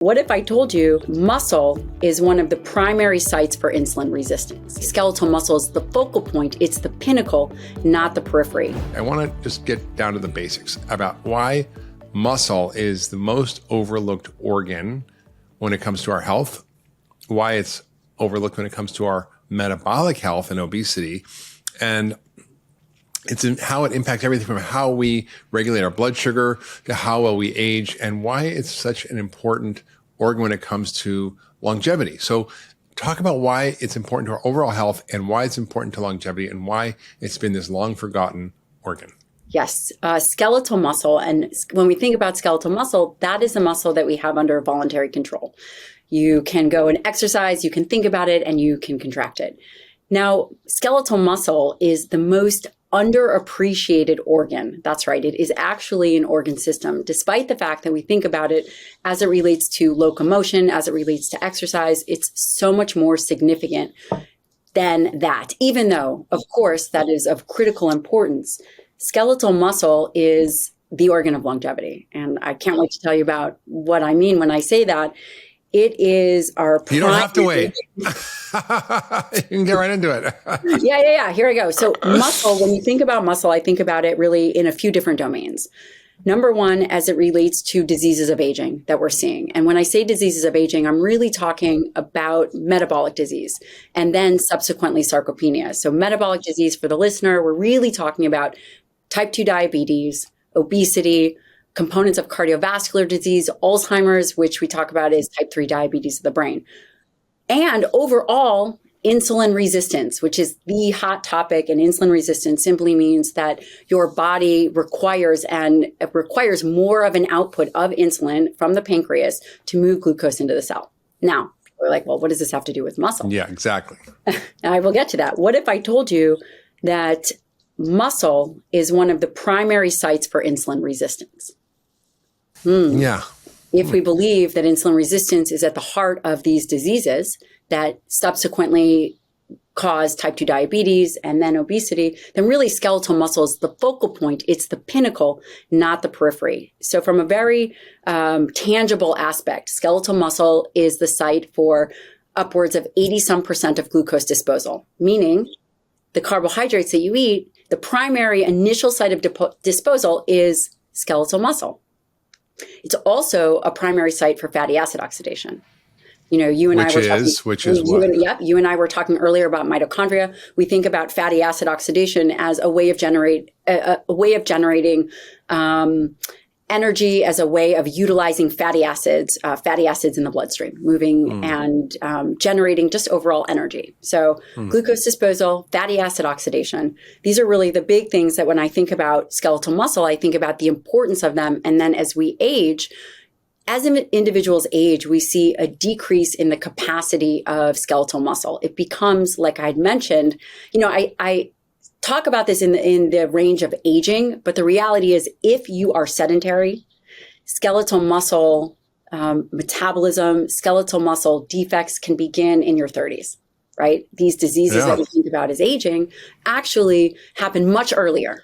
What if I told you muscle is one of the primary sites for insulin resistance? Skeletal muscle is the focal point, it's the pinnacle, not the periphery. I want to just get down to the basics about why muscle is the most overlooked organ when it comes to our health, why it's overlooked when it comes to our metabolic health and obesity, and it's in how it impacts everything from how we regulate our blood sugar to how well we age, and why it's such an important organ when it comes to longevity. So talk about why it's important to our overall health and why it's important to longevity and why it's been this long forgotten organ. Yes, skeletal muscle. And when we think about skeletal muscle, that is the muscle that we have under voluntary control. You can go and exercise, you can think about it, and you can contract it. Now, skeletal muscle is the most underappreciated organ. That's right. It is actually an organ system, despite the fact that we think about it as it relates to locomotion, as it relates to exercise. It's so much more significant than that, even though, of course, that is of critical importance. Skeletal muscle is the organ of longevity. And I can't wait to tell you about what I mean when I say that. It is our You don't have to wait. You can get right into it. Yeah. Here I go. So muscle, when you think about muscle, I think about it really in a few different domains. Number one, as it relates to diseases of aging that we're seeing. And when I say diseases of aging, I'm really talking about metabolic disease and then subsequently sarcopenia. So metabolic disease for the listener, we're really talking about type 2 diabetes, obesity, components of cardiovascular disease, Alzheimer's, which we talk about is type 3 diabetes of the brain. And overall, insulin resistance, which is the hot topic. And insulin resistance simply means that your body requires more of an output of insulin from the pancreas to move glucose into the cell. Now, we're like, well, what does this have to do with muscle? Yeah, exactly. I will get to that. What if I told you that muscle is one of the primary sites for insulin resistance? Yeah. If we believe that insulin resistance is at the heart of these diseases that subsequently cause type 2 diabetes and then obesity, then really skeletal muscle is the focal point. It's the pinnacle, not the periphery. So from a very tangible aspect, skeletal muscle is the site for upwards of 80% of glucose disposal, meaning the carbohydrates that you eat, the primary initial site of disposal is skeletal muscle. It's also a primary site for fatty acid oxidation. You know, you and I were talking. You and I were talking earlier about mitochondria. We think about fatty acid oxidation as a way of generating energy, as a way of utilizing fatty acids in the bloodstream, moving and generating just overall energy. So glucose disposal, fatty acid oxidation, these are really the big things that when I think about skeletal muscle, I think about the importance of them. And then as we age, as individuals age, we see a decrease in the capacity of skeletal muscle. It becomes, like I'd mentioned, I talk about this in the range of aging, but the reality is if you are sedentary, skeletal muscle metabolism, skeletal muscle defects can begin in your 30s, right? These diseases that we think about as aging actually happen much earlier.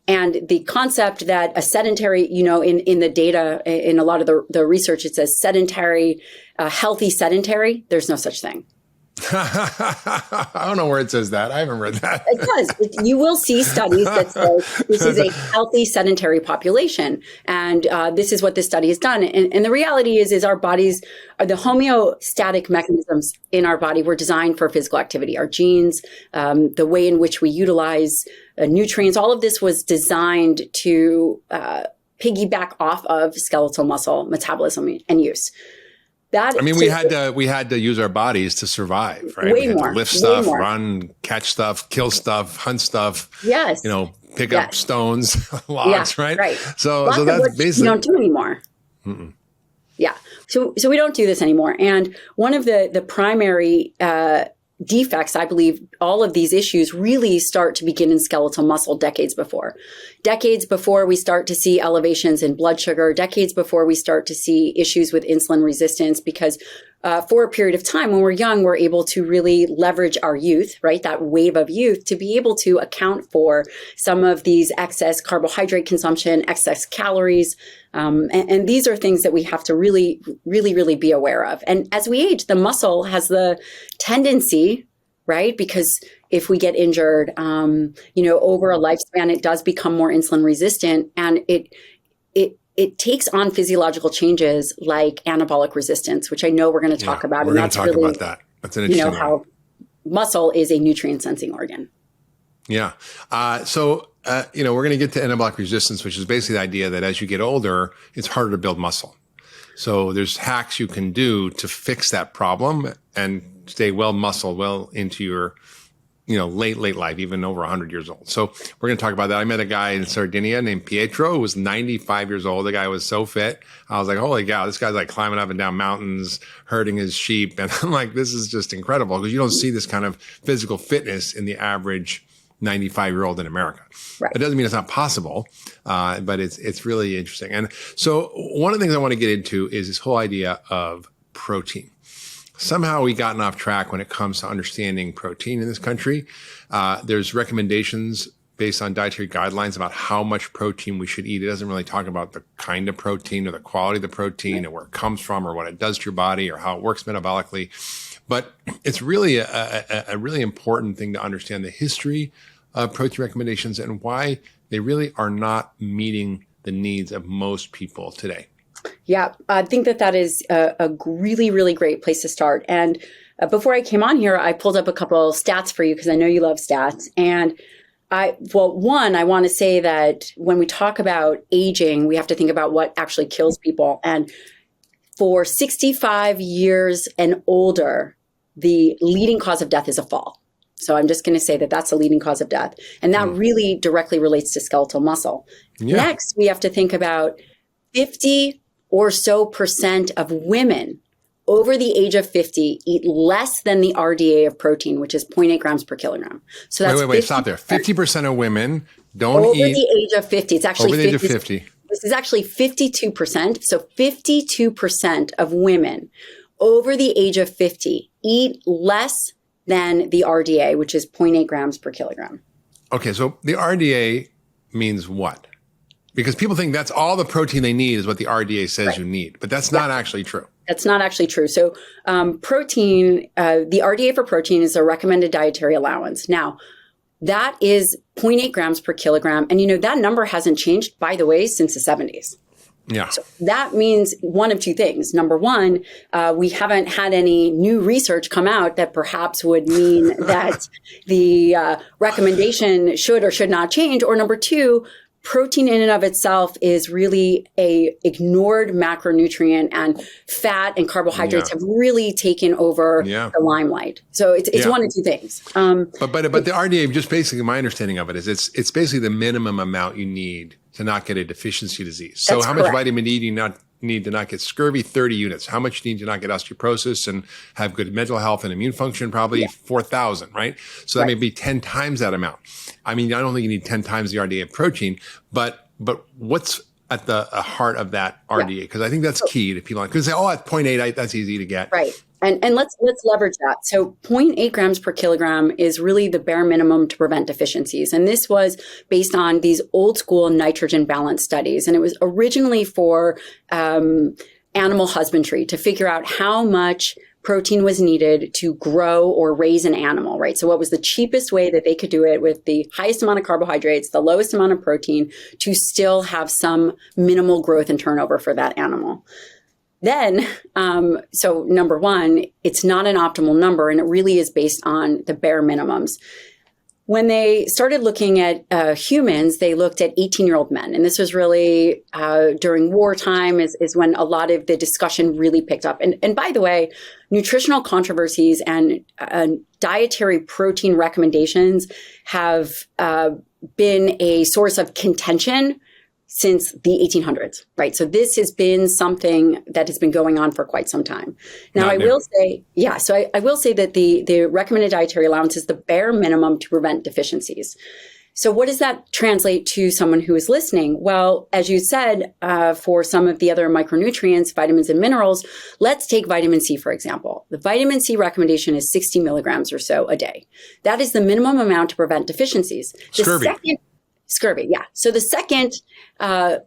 And the concept that a sedentary, in the data, in a lot of the research, it says sedentary, healthy sedentary, there's no such thing. I don't know where it says that. I haven't read that. It does. You will see studies that say this is a healthy sedentary population. And this is what this study has done. And the reality is our bodies, the homeostatic mechanisms in our body were designed for physical activity. Our genes, the way in which we utilize nutrients, all of this was designed to piggyback off of skeletal muscle metabolism and use. We had to use our bodies to survive, right? We had to lift stuff, run, catch stuff, kill stuff, hunt stuff. Yes. Pick up stones, logs, right? Right. So that's basically we don't do anymore. Yeah. So we don't do this anymore. And one of the primary defects, I believe all of these issues really start to begin in skeletal muscle decades before we start to see elevations in blood sugar, decades before we start to see issues with insulin resistance, because for a period of time, when we're young, we're able to really leverage our youth, right? That wave of youth to be able to account for some of these excess carbohydrate consumption, excess calories. And these are things that we have to really, really, really be aware of. And as we age, the muscle has the tendency, right? Because if we get injured, over a lifespan, it does become more insulin resistant, and it takes on physiological changes like anabolic resistance, which I know we're going to talk about. We're going to talk about that. That's an interesting one. How muscle is a nutrient sensing organ. Yeah. So we're going to get to anabolic resistance, which is basically the idea that as you get older, it's harder to build muscle. So there's hacks you can do to fix that problem and stay well muscled well into your late life, even over 100 years old. So we're going to talk about that. I met a guy in Sardinia named Pietro who was 95 years old. The guy was so fit. I was like, holy cow, this guy's like climbing up and down mountains, herding his sheep. And I'm like, this is just incredible, because you don't see this kind of physical fitness in the average 95-year-old in America. Right. It doesn't mean it's not possible, but it's really interesting. And so one of the things I want to get into is this whole idea of protein. Somehow we've gotten off track when it comes to understanding protein in this country. There's recommendations based on dietary guidelines about how much protein we should eat. It doesn't really talk about the kind of protein or the quality of the protein or where it comes from or what it does to your body or how it works metabolically. But it's really a really important thing to understand the history of protein recommendations and why they really are not meeting the needs of most people today. Yeah, I think that is a really, really great place to start. And before I came on here, I pulled up a couple stats for you because I know you love stats. And I want to say that when we talk about aging, we have to think about what actually kills people. And for 65 years and older, the leading cause of death is a fall. So I'm just going to say that that's the leading cause of death. And that really directly relates to skeletal muscle. Yeah. Next, we have to think about 50 or so % of women over the age of 50 eat less than the RDA of protein, which is 0.8 grams per kilogram. So that's wait, stop there. 50% of women don't eat. Over the age of 50. It's actually over the age of 50. This is actually 52%. So 52% of women over the age of 50 eat less than the RDA, which is 0.8 grams per kilogram. Okay, so the RDA means what? Because people think that's all the protein they need is what the RDA says you need, but that's not actually true. That's not actually true. So protein, the RDA for protein is a recommended dietary allowance. Now, that is 0.8 grams per kilogram. And that number hasn't changed, by the way, since the 70s. Yeah. So that means one of two things. Number one, we haven't had any new research come out that perhaps would mean that the recommendation should or should not change. Or number two, protein in and of itself is really a ignored macronutrient, and fat and carbohydrates have really taken over the limelight. So it's one of two things. But the RDA, just basically my understanding of it is it's basically the minimum amount you need to not get a deficiency disease. So how much vitamin D do you need to not get scurvy? 30 units. How much do you need to not get osteoporosis and have good mental health and immune function? Probably 4,000, right? So that may be 10 times that amount. I mean, I don't think you need 10 times the RDA of protein, but what's at the heart of that RDA? Because I think that's key to people. Because they say, at 0.8, that's easy to get. Right. And let's leverage that. So 0.8 grams per kilogram is really the bare minimum to prevent deficiencies. And this was based on these old school nitrogen balance studies. And it was originally for animal husbandry to figure out how much protein was needed to grow or raise an animal, right? So what was the cheapest way that they could do it with the highest amount of carbohydrates, the lowest amount of protein to still have some minimal growth and turnover for that animal. Then, so number one, it's not an optimal number, and it really is based on the bare minimums. When they started looking at humans, they looked at 18-year-old men. And this was really during wartime is when a lot of the discussion really picked up. And by the way, nutritional controversies and dietary protein recommendations have been a source of contention since the 1800s, right? So this has been something that has been going on for quite some time. Now, I will say that the recommended dietary allowance is the bare minimum to prevent deficiencies. So what does that translate to someone who is listening? Well, as you said, for some of the other micronutrients, vitamins and minerals, let's take vitamin C, for example. The vitamin C recommendation is 60 milligrams or so a day. That is the minimum amount to prevent deficiencies. Scurvy, yeah. So the second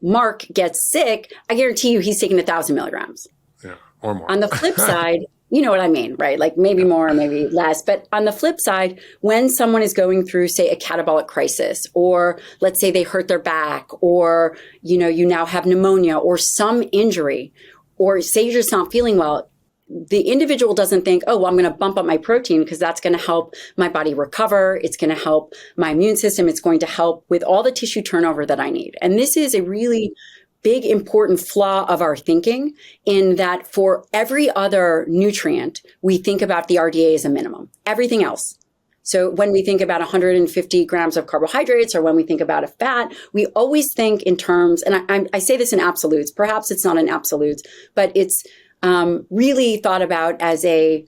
Mark gets sick, I guarantee you he's taking 1,000 milligrams. Yeah, or more. On the flip side, you know what I mean, right? Like maybe more, maybe less. But on the flip side, when someone is going through, say, a catabolic crisis, or let's say they hurt their back, or, you now have pneumonia or some injury, or say you're just not feeling well, the individual doesn't think, oh, well, I'm going to bump up my protein because that's going to help my body recover. It's going to help my immune system. It's going to help with all the tissue turnover that I need. And this is a really big, important flaw of our thinking, in that for every other nutrient, we think about the RDA as a minimum, everything else. So when we think about 150 grams of carbohydrates, or when we think about a fat, we always think in terms, and I say this in absolutes, perhaps it's not in absolutes, but it's really thought about as a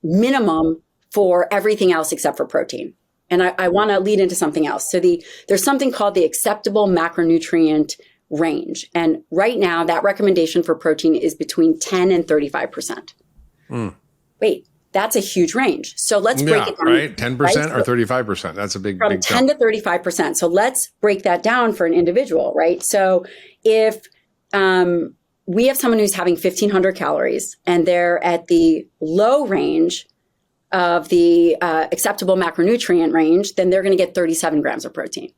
minimum for everything else except for protein. And I want to lead into something else. So there's something called the acceptable macronutrient range. And right now, that recommendation for protein is between 10 and 35%. Wait, that's a huge range. So let's break it down. Right? 10% right? Or 35%. That's a big From 10 to 35%. So let's break that down for an individual, right? So if we have someone who's having 1,500 calories and they're at the low range of the acceptable macronutrient range, then they're going to get 37 grams of protein.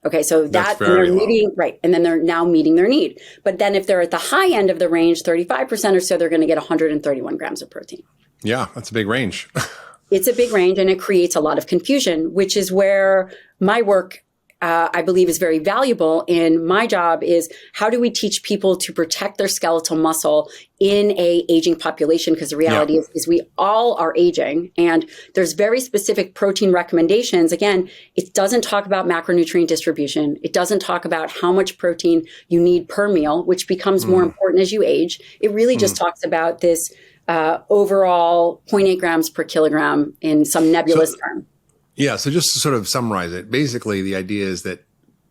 Okay, so they're meeting, right, and then they're now meeting their need. But then if they're at the high end of the range, 35% or so, they're going to get 131 grams of protein. Yeah, that's a big range. It's a big range, and it creates a lot of confusion, which is where my work, I believe, is very valuable. In my job is, how do we teach people to protect their skeletal muscle in a aging population? Because the reality is we all are aging, and there's very specific protein recommendations. Again, it doesn't talk about macronutrient distribution. It doesn't talk about how much protein you need per meal, which becomes more important as you age. It really just talks about this overall 0.8 grams per kilogram in some nebulous term. Yeah. So just to sort of summarize it, basically the idea is that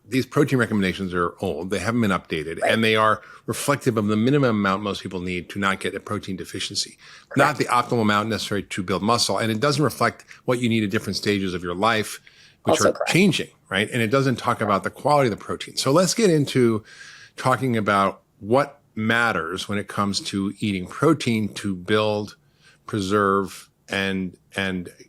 these protein recommendations are old. They haven't been updated, and they are reflective of the minimum amount most people need to not get a protein deficiency, not the optimal amount necessary to build muscle. And it doesn't reflect what you need at different stages of your life, which are changing, right? And it doesn't talk about the quality of the protein. So let's get into talking about what matters when it comes to eating protein to build, preserve, and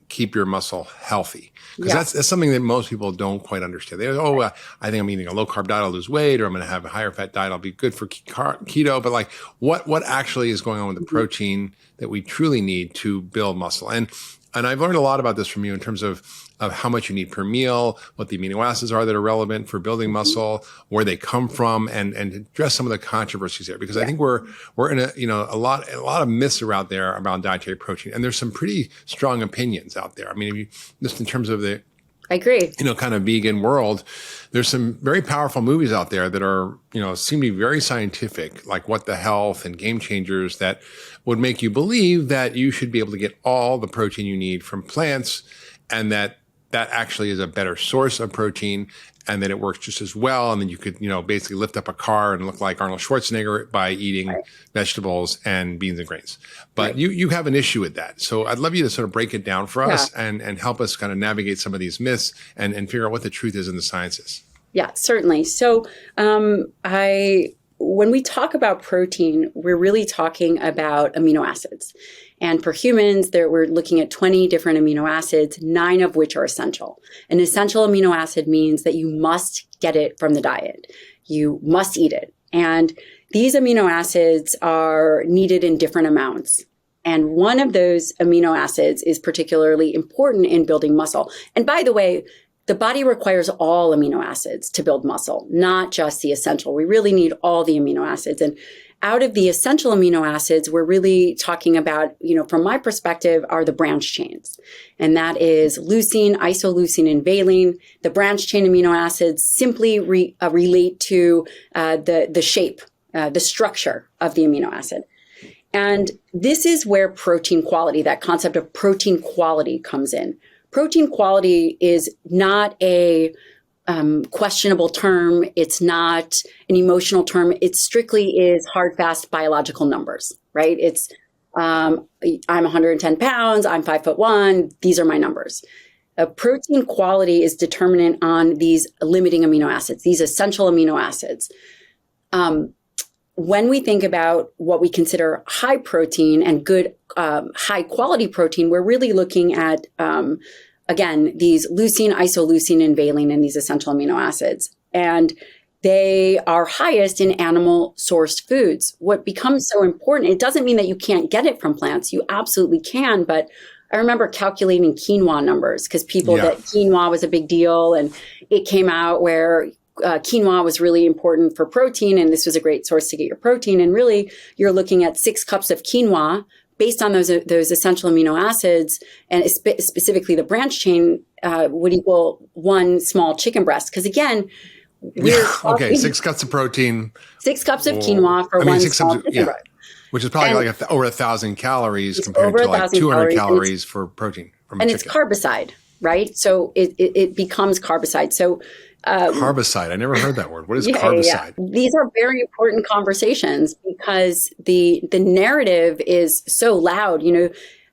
keep your muscle healthy. Because that's something that most people don't quite understand. They go, I think I'm eating a low carb diet, I'll lose weight, or I'm going to have a higher fat diet, I'll be good for keto. But like, what actually is going on with the protein that we truly need to build muscle? And I've learned a lot about this from you in terms of how much you need per meal, what the amino acids are that are relevant for building muscle, where they come from, and address some of the controversies there. Because I think we're in a lot of myths around there about dietary protein, and there's some pretty strong opinions out there. I mean, just in terms of the I agree. Kind of vegan world, there's some very powerful movies out there that are, seem to be very scientific, like What the Health and Game Changers, that would make you believe that you should be able to get all the protein you need from plants, and that actually is a better source of protein, and that it works just as well. And then you could, basically lift up a car and look like Arnold Schwarzenegger by eating vegetables and beans and grains. But you have an issue with that. So I'd love you to sort of break it down for us and help us kind of navigate some of these myths and figure out what the truth is in the sciences. Yeah, certainly. So when we talk about protein, we're really talking about amino acids. And for humans, we're looking at 20 different amino acids, 9 of which are essential. An essential amino acid means that you must get it from the diet. You must eat it. And these amino acids are needed in different amounts. And one of those amino acids is particularly important in building muscle. And by the way, the body requires all amino acids to build muscle, not just the essential. We really need all the amino acids. And out of the essential amino acids, we're really talking about, from my perspective, are the branch chains. And that is leucine, isoleucine, and valine. The branch chain amino acids simply relate to the shape, the structure of the amino acid. And this is where protein quality, that concept of protein quality, comes in. protein quality is not a questionable term. It's not an emotional term. It strictly is hard, fast biological numbers, right? It's I'm 110 pounds. I'm 5'1". These are my numbers. Protein quality is determinant on these limiting amino acids, these essential amino acids. When we think about what we consider high protein and good, high quality protein, we're really looking at, again, these leucine, isoleucine, and valine, and these essential amino acids. And they are highest in animal sourced foods. What becomes so important, it doesn't mean that you can't get it from plants. You absolutely can. But I remember calculating quinoa numbers because that quinoa was a big deal. And it came out where quinoa was really important for protein. And this was a great source to get your protein. And really, you're looking at 6 cups of quinoa based on those essential amino acids, and specifically the branch chain would equal 1 small chicken breast. Because again, okay, 6 cups of protein. 6 cups of quinoa for 1 small chicken breast. Which is probably over 1,000 calories compared to like 200 calories for protein from a chicken. It's carbicide, right? So it becomes carbicide. So carbicide. I never heard that word. What is carbicide? Yeah. These are very important conversations because the narrative is so loud,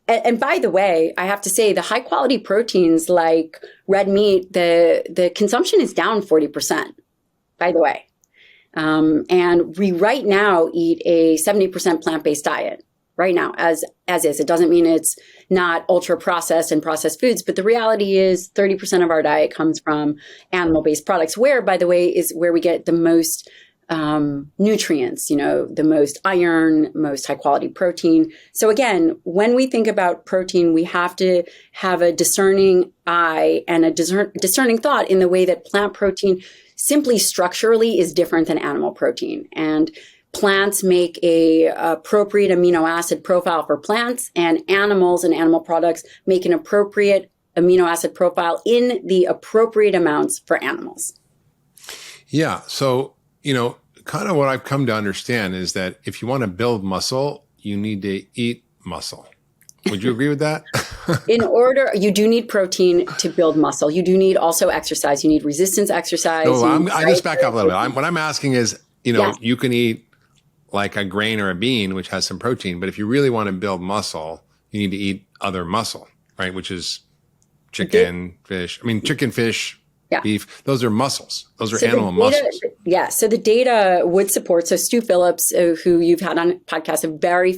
And by the way, I have to say the high quality proteins like red meat, the consumption is down 40%, by the way. And we right now eat a 70% plant-based diet right now as is. It doesn't mean it's not ultra processed and processed foods, but the reality is 30% of our diet comes from animal-based products, where, by the way, is where we get the most nutrients, the most iron, most high quality protein. So again, when we think about protein, we have to have a discerning eye and a discerning thought in the way that plant protein simply structurally is different than animal protein. And plants make a appropriate amino acid profile for plants, and animals and animal products make an appropriate amino acid profile in the appropriate amounts for animals. Yeah. So, kind of what I've come to understand is that if you want to build muscle, you need to eat muscle. Would you agree with that? You do need protein to build muscle. You do need also exercise. You need resistance exercise. No, I just back up a little bit. What I'm asking is, you can eat like a grain or a bean, which has some protein, but if you really want to build muscle, you need to eat other muscle, right? Which is chicken, fish. Chicken, fish, beef. Those are muscles. Those are animal muscles. Yeah. So the data would support. So Stu Phillips, who you've had on podcast, a very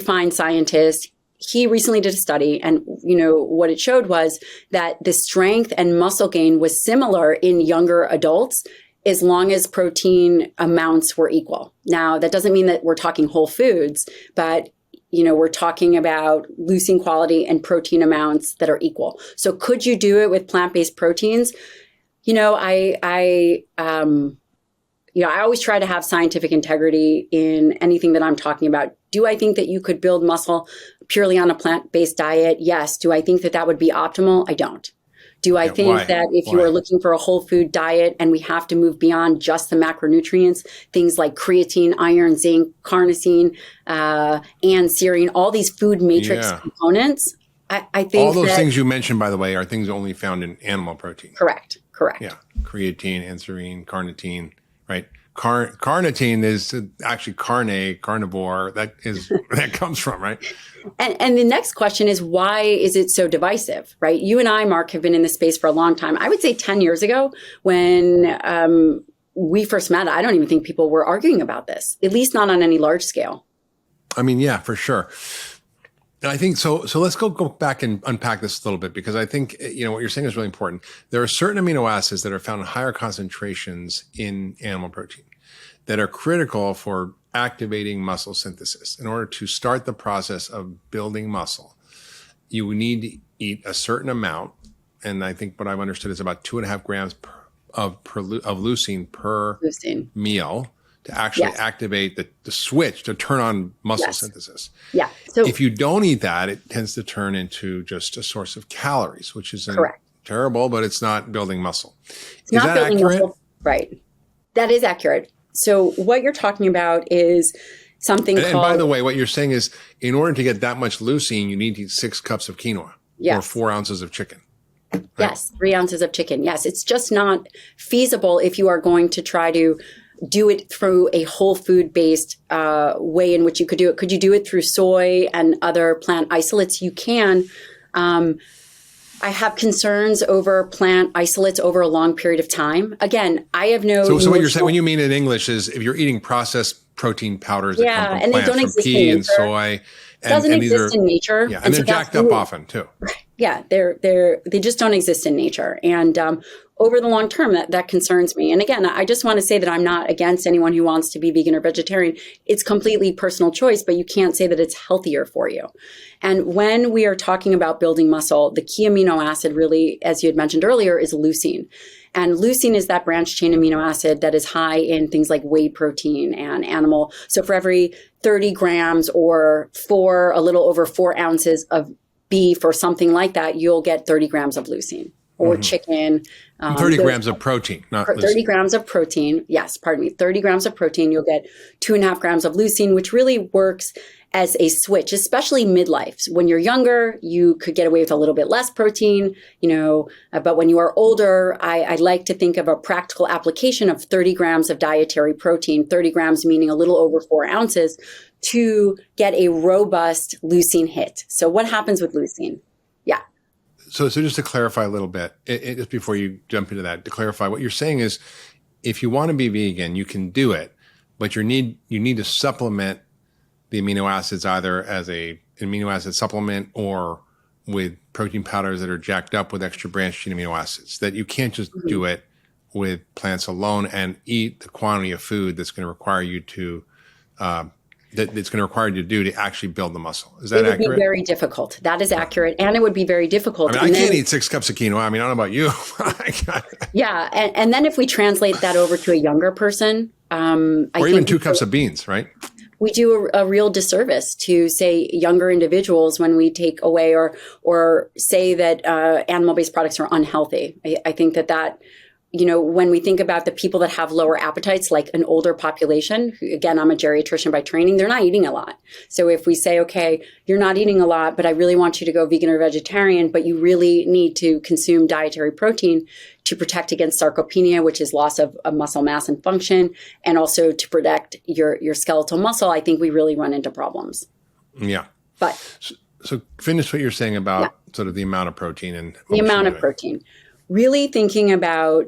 fine scientist. He recently did a study, and what it showed was that the strength and muscle gain was similar in younger adults as long as protein amounts were equal. Now, that doesn't mean that we're talking whole foods, but we're talking about leucine quality and protein amounts that are equal. So could you do it with plant-based proteins? I always try to have scientific integrity in anything that I'm talking about. Do I think that you could build muscle purely on a plant-based diet? Yes. Do I think that that would be optimal? I don't. Do I think that if you are looking for a whole food diet and we have to move beyond just the macronutrients, things like creatine, iron, zinc, carnosine, and serine, all these food matrix components, I think all those things you mentioned, by the way, are things only found in animal protein. Correct. Yeah. Creatine, serine, carnitine, right? Carnitine is actually carnivore. That comes from, right? And the next question is, why is it so divisive, right? You and I, Mark, have been in this space for a long time. I would say 10 years ago when we first met, I don't even think people were arguing about this, at least not on any large scale. Yeah, for sure. And I think so. So let's go back and unpack this a little bit, because I think, what you're saying is really important. There are certain amino acids that are found in higher concentrations in animal protein that are critical for activating muscle synthesis. In order to start the process of building muscle, you need to eat a certain amount. And I think what I've understood is about 2.5 grams of leucine per meal to actually activate the switch to turn on muscle synthesis. Yeah. So if you don't eat that, it tends to turn into just a source of calories, which is terrible, but it's not building muscle. Is that accurate? Right. That is accurate. So what you're talking about is something called... And by the way, what you're saying is in order to get that much leucine, you need to eat 6 cups of quinoa. or 4 ounces of chicken. Right? Yes, 3 ounces of chicken. Yes, it's just not feasible if you are going to try to do it through a whole food based way in which you could do it. Could you do it through soy and other plant isolates? You can. I have concerns over plant isolates over a long period of time. Again, I have no. So what you're saying, when you mean in English, is if you're eating processed protein powders that come from and plants, they don't from exist pea in and soy, doesn't exist in nature. Yeah, and they're jacked up often too. Yeah, they just don't exist in nature. And over the long term, that concerns me. And again, I just want to say that I'm not against anyone who wants to be vegan or vegetarian. It's completely personal choice, but you can't say that it's healthier for you. And when we are talking about building muscle, the key amino acid really, as you had mentioned earlier, is leucine. And leucine is that branched chain amino acid that is high in things like whey protein and animal. So for every 30 grams or a little over 4 ounces of beef or something like that, you'll get 30 grams of leucine. Or chicken. 30 grams of protein, not 30 grams of protein. Yes, pardon me. 30 grams of protein. You'll get 2.5 grams of leucine, which really works as a switch, especially midlife. When you're younger, you could get away with a little bit less protein, but when you are older, I like to think of a practical application of 30 grams of dietary protein, 30 grams meaning a little over 4 ounces, to get a robust leucine hit. So what happens with leucine? Yeah. So just to clarify a little bit, just before you jump into that, to clarify, what you're saying is if you want to be vegan, you can do it, but you need to supplement the amino acids either as an amino acid supplement or with protein powders that are jacked up with extra branched chain amino acids, that you can't just do it with plants alone and eat the quantity of food that's going to require you to that it's going to require you to do to actually build the muscle. Is that accurate? It would be very difficult. That is accurate. And it would be very difficult. I can't eat 6 cups of quinoa. I don't know about you. Yeah. And then if we translate that over to a younger person. or even 2 cups of beans, right? We do a real disservice to, say, younger individuals when we take away or say that animal-based products are unhealthy. I think that when we think about the people that have lower appetites, like an older population, again, I'm a geriatrician by training, they're not eating a lot. So if we say, okay, you're not eating a lot, but I really want you to go vegan or vegetarian, but you really need to consume dietary protein to protect against sarcopenia, which is loss of muscle mass and function, and also to protect your skeletal muscle, I think we really run into problems. Yeah. But so finish what you're saying about sort of the amount of protein and the amount of protein. Really thinking about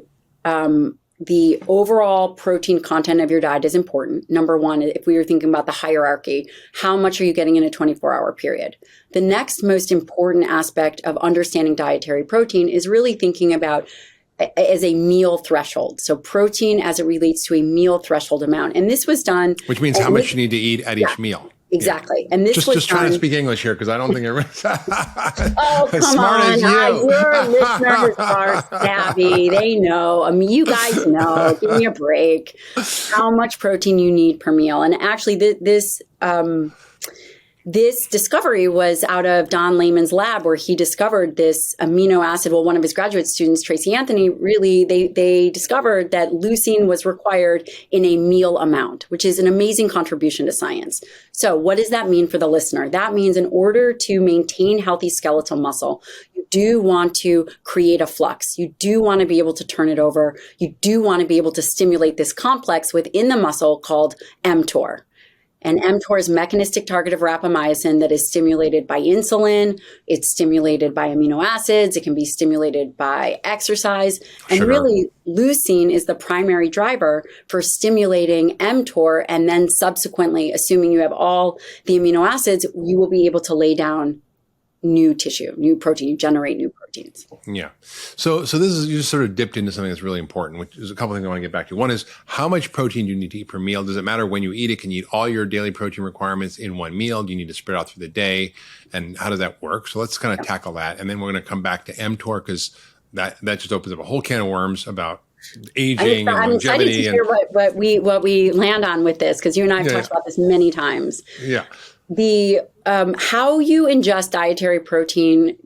the overall protein content of your diet is important. Number one, if we were thinking about the hierarchy, how much are you getting in a 24-hour period? The next most important aspect of understanding dietary protein is really thinking about as a meal threshold. So protein as it relates to a meal threshold amount. And this was done. Which means how much you need to eat at each meal. Exactly. Yeah. And this was just trying to speak English here because I don't think everyone's oh, come smart on. as you. Your listeners are savvy. They know. You guys know. Give me a break. How much protein you need per meal. And actually this discovery was out of Don Lehman's lab where he discovered this amino acid. Well, one of his graduate students, Tracy Anthony, really, they discovered that leucine was required in a meal amount, which is an amazing contribution to science. So what does that mean for the listener? That means in order to maintain healthy skeletal muscle, you do want to create a flux. You do want to be able to turn it over. You do want to be able to stimulate this complex within the muscle called mTOR. And mTOR is mechanistic target of rapamycin that is stimulated by insulin. It's stimulated by amino acids. It can be stimulated by exercise. And really, leucine is the primary driver for stimulating mTOR. And then subsequently, assuming you have all the amino acids, you will be able to lay down new tissue, new protein, you generate new proteins. Yeah. So this is, you just sort of dipped into something that's really important, which is a couple of things I want to get back to. One is how much protein do you need to eat per meal? Does it matter when you eat it? Can you eat all your daily protein requirements in one meal? Do you need to spread out through the day? And how does that work? So let's kind of tackle that. And then we're going to come back to mTOR because that just opens up a whole can of worms about aging and longevity. I'm excited to hear what we land on with this because you and I have talked about this many times. Yeah. The how you ingest dietary protein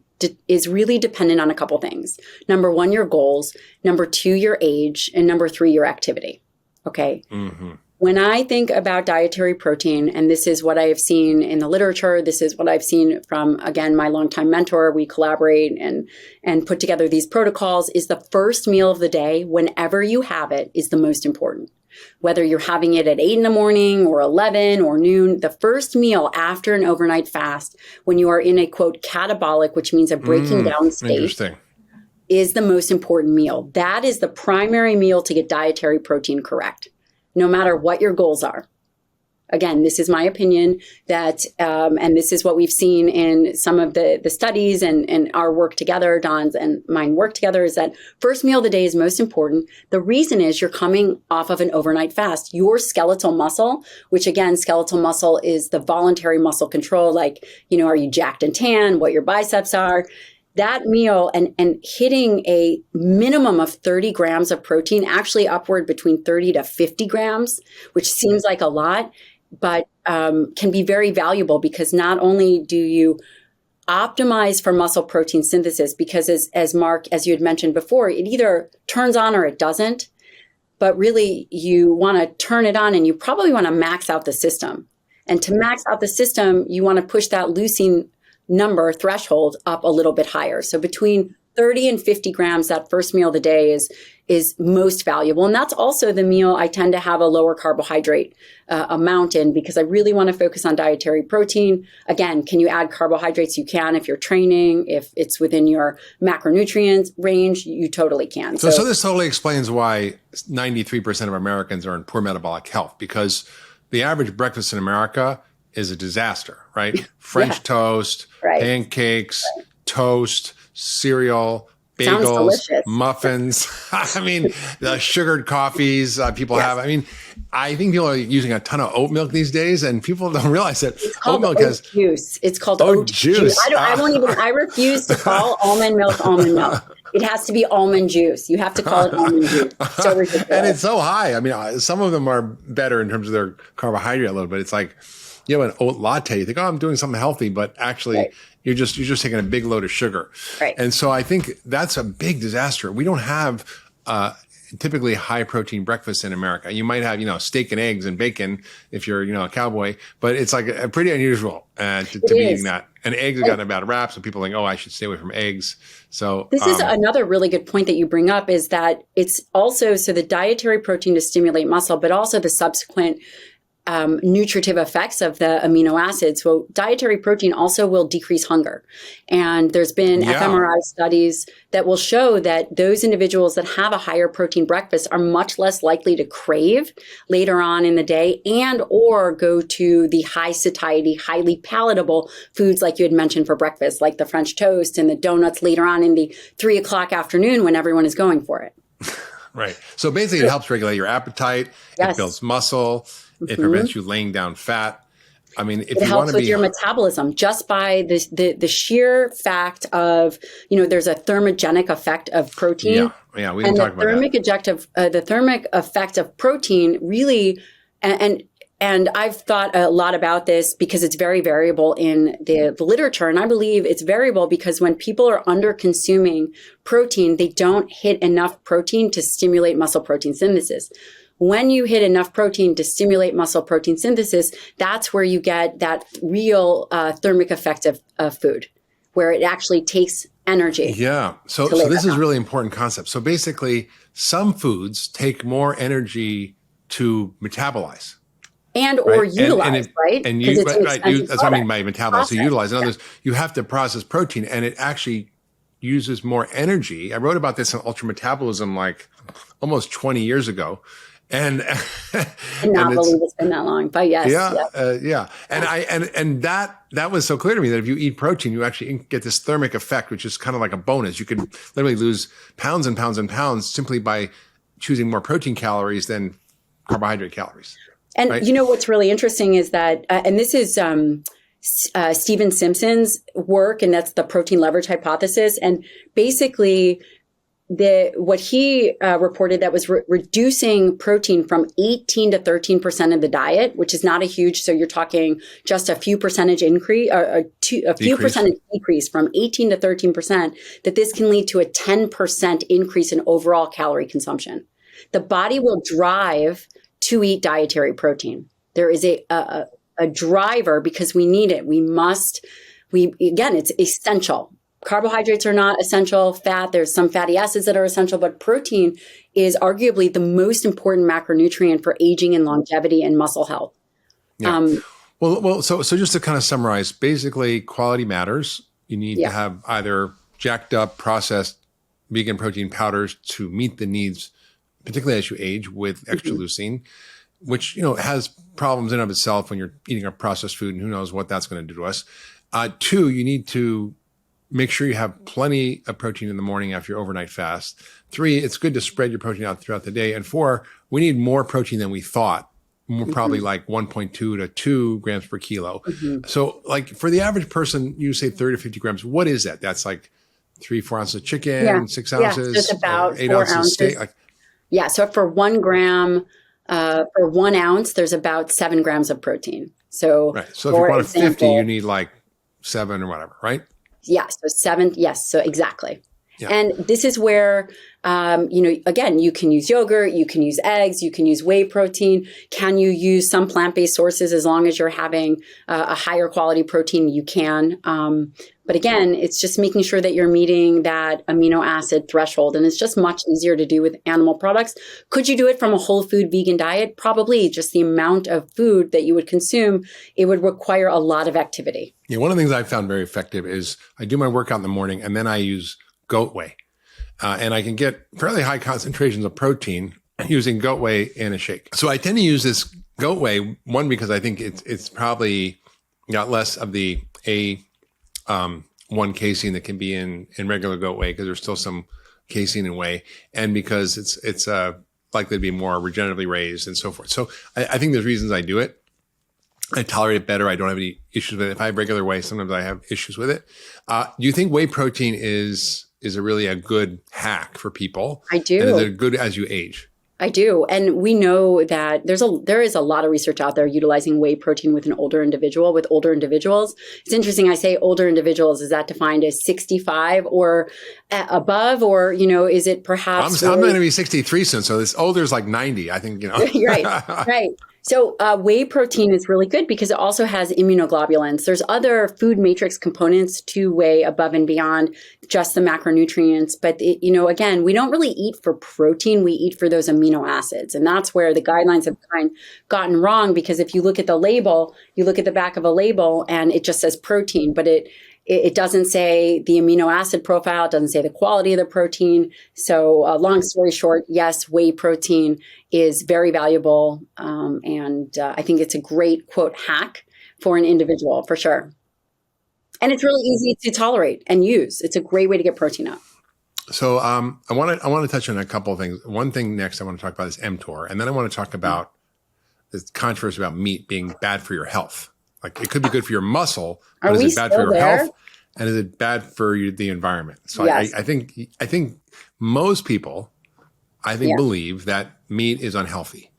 is really dependent on a couple things. Number one, your goals. Number two, your age. And number three, your activity. Okay. Mm-hmm. When I think about dietary protein, and this is what I have seen in the literature, this is what I've seen from, again, my longtime mentor, we collaborate and put together these protocols, is the first meal of the day, whenever you have it, is the most important. Whether you're having it at 8 in the morning or 11 or noon, the first meal after an overnight fast, when you are in a, quote, catabolic, which means a breaking down state, is the most important meal. That is the primary meal to get dietary protein correct, no matter what your goals are. Again, this is my opinion that, and this is what we've seen in some of the studies and our work together, Dawn's and mine work together, is that first meal of the day is most important. The reason is you're coming off of an overnight fast. Your skeletal muscle, which again, skeletal muscle is the voluntary muscle control, like, are you jacked and tan, what your biceps are. That meal and hitting a minimum of 30 grams of protein, actually upward between 30 to 50 grams, which seems like a lot, but can be very valuable, because not only do you optimize for muscle protein synthesis, because as Mark, as you had mentioned before, it either turns on or it doesn't, but really you want to turn it on and you probably want to max out the system. And to max out the system, you want to push that leucine number threshold up a little bit higher. So between 30 and 50 grams, that first meal of the day is most valuable. And that's also the meal I tend to have a lower carbohydrate amount in, because I really want to focus on dietary protein. Again, can you add carbohydrates? You can if you're training, if it's within your macronutrient range, you totally can. So this totally explains why 93% of Americans are in poor metabolic health, because the average breakfast in America is a disaster, right? French toast, pancakes, toast, cereal, bagels, muffins. I mean, the sugared coffees people have. I mean, I think people are using a ton of oat milk these days, and people don't realize that oat milk has juice. It's called oat juice. I refuse to call almond milk almond milk. It has to be almond juice. You have to call it almond juice. So ridiculous. And it's so high. I mean, some of them are better in terms of their carbohydrate level, but it's like, an oat latte, you think, I'm doing something healthy, but actually you're just taking a big load of sugar. Right. And so I think that's a big disaster. We don't have typically high protein breakfast in America. You might have, steak and eggs and bacon if you're, a cowboy, but it's like a pretty unusual to be eating that. And eggs have gotten a bad rap. So people think, I should stay away from eggs. So this is another really good point that you bring up, is that it's also, so the dietary protein to stimulate muscle, but also the subsequent nutritive effects of the amino acids. So dietary protein also will decrease hunger. And there's been fMRI studies that will show that those individuals that have a higher protein breakfast are much less likely to crave later on in the day and or go to the high satiety, highly palatable foods like you had mentioned for breakfast, like the French toast and the donuts later on in the 3 o'clock afternoon when everyone is going for it. Right. So basically it helps regulate your appetite. It builds muscle. It prevents you laying down fat. I mean, if it helps with your metabolism just by the sheer fact of, there's a thermogenic effect of protein. Yeah, we didn't talk about that. The thermic effect of protein really, and I've thought a lot about this because it's very variable in the literature. And I believe it's variable because when people are under consuming protein, they don't hit enough protein to stimulate muscle protein synthesis. When you hit enough protein to stimulate muscle protein synthesis, that's where you get that real thermic effect of food, where it actually takes energy. Yeah. So this is a really important concept. So basically, some foods take more energy to metabolize. Or utilize, right? And that's what I mean by metabolize. So utilize. In other words, you have to process protein, and it actually uses more energy. I wrote about this in Ultra Metabolism like almost 20 years ago. And I cannot believe it's been that long, but yes. And that was so clear to me that if you eat protein, you actually get this thermic effect, which is kind of like a bonus. You could literally lose pounds and pounds and pounds simply by choosing more protein calories than carbohydrate calories. And what's really interesting is that, and this is Stephen Simpson's work, and that's the protein leverage hypothesis. And basically, what he reported that was reducing protein from 18 to 13% of the diet, which is not a huge. So you're talking just a few percentage increase, or a few percentage decrease from 18 to 13%. That this can lead to a 10% increase in overall calorie consumption. The body will drive to eat dietary protein. There is a driver because we need it. Again, it's essential. Carbohydrates are not essential. Fat, there's some fatty acids that are essential, but protein is arguably the most important macronutrient for aging and longevity and muscle health. Yeah. So just to kind of summarize, basically quality matters. You need to have either jacked up, processed vegan protein powders to meet the needs, particularly as you age, with extra leucine, which, has problems in and of itself when you're eating a processed food, and who knows what that's going to do to us. 2, you need to make sure you have plenty of protein in the morning after your overnight fast. 3, it's good to spread your protein out throughout the day. And 4, we need more protein than we thought. More probably like 1.2 to 2 grams per kilo. So like for the average person, you say 30 to 50 grams. What is that? That's like 3-4 ounces of chicken, 6 ounces, so it's about 8 4 ounces of steak. So for 1 gram, for 1 ounce, there's about 7 grams of protein. So, So if you want a 50, you need like 7 or whatever, right? Yeah. So 7. Yes. So exactly. Yeah. And this is where, again, you can use yogurt, you can use eggs, you can use whey protein. Can you use some plant-based sources as long as you're having a higher quality protein? You can. But again, it's just making sure that you're meeting that amino acid threshold. And it's just much easier to do with animal products. Could you do it from a whole food vegan diet? Probably. Just the amount of food that you would consume, it would require a lot of activity. Yeah. One of the things I've found very effective is I do my workout in the morning and then I use goat whey. And I can get fairly high concentrations of protein using goat whey in a shake. So I tend to use this goat whey, one, because I think it's probably got less of the one casein that can be in regular goat whey, because there's still some casein in whey, and because it's likely to be more regeneratively raised and so forth. So I think there's reasons I do it. I tolerate it better. I don't have any issues with it. If I have regular whey, sometimes I have issues with it. Do you think whey protein is really a good hack for people? I do. And is it good as you age? I do. And we know that there is a lot of research out there utilizing whey protein with older individuals. It's interesting. I say older individuals. Is that defined as 65 or above? Or, is it perhaps? I'm going to be 63 soon. So this older is like 90, I think, Right. So whey protein is really good because it also has immunoglobulins. There's other food matrix components to whey above and beyond just the macronutrients. But, again, we don't really eat for protein. We eat for those amino acids. And that's where the guidelines have gotten wrong, because if you look at the label, you look at the back of a label and it just says protein, but it doesn't say the amino acid profile. It doesn't say the quality of the protein. So long story short, yes, whey protein is very valuable. And I think it's a great, quote, hack for an individual, for sure. And it's really easy to tolerate and use. It's a great way to get protein up. So I want to touch on a couple of things. One thing next I want to talk about is mTOR. And then I want to talk about this controversy about meat being bad for your health. Like, it could be good for your muscle, but is it bad for your health? And is it bad for the environment? So yes. I think most people, believe that meat is unhealthy.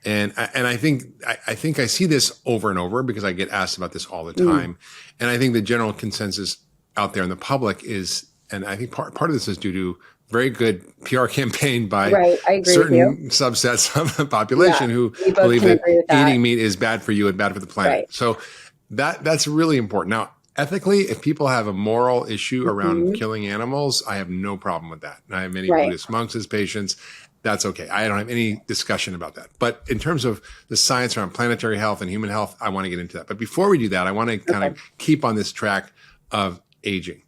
And I think I see this over and over because I get asked about this all the time. And I think the general consensus out there in the public is, and I think part of this is due to very good PR campaign by certain subsets of the population who believe that eating meat is bad for you and bad for the planet. Right. So that's really important. Now, ethically, if people have a moral issue around killing animals, I have no problem with that. And I have many Buddhist monks as patients. That's okay. I don't have any discussion about that. But in terms of the science around planetary health and human health, I want to get into that. But before we do that, I want to kind of keep on this track of aging.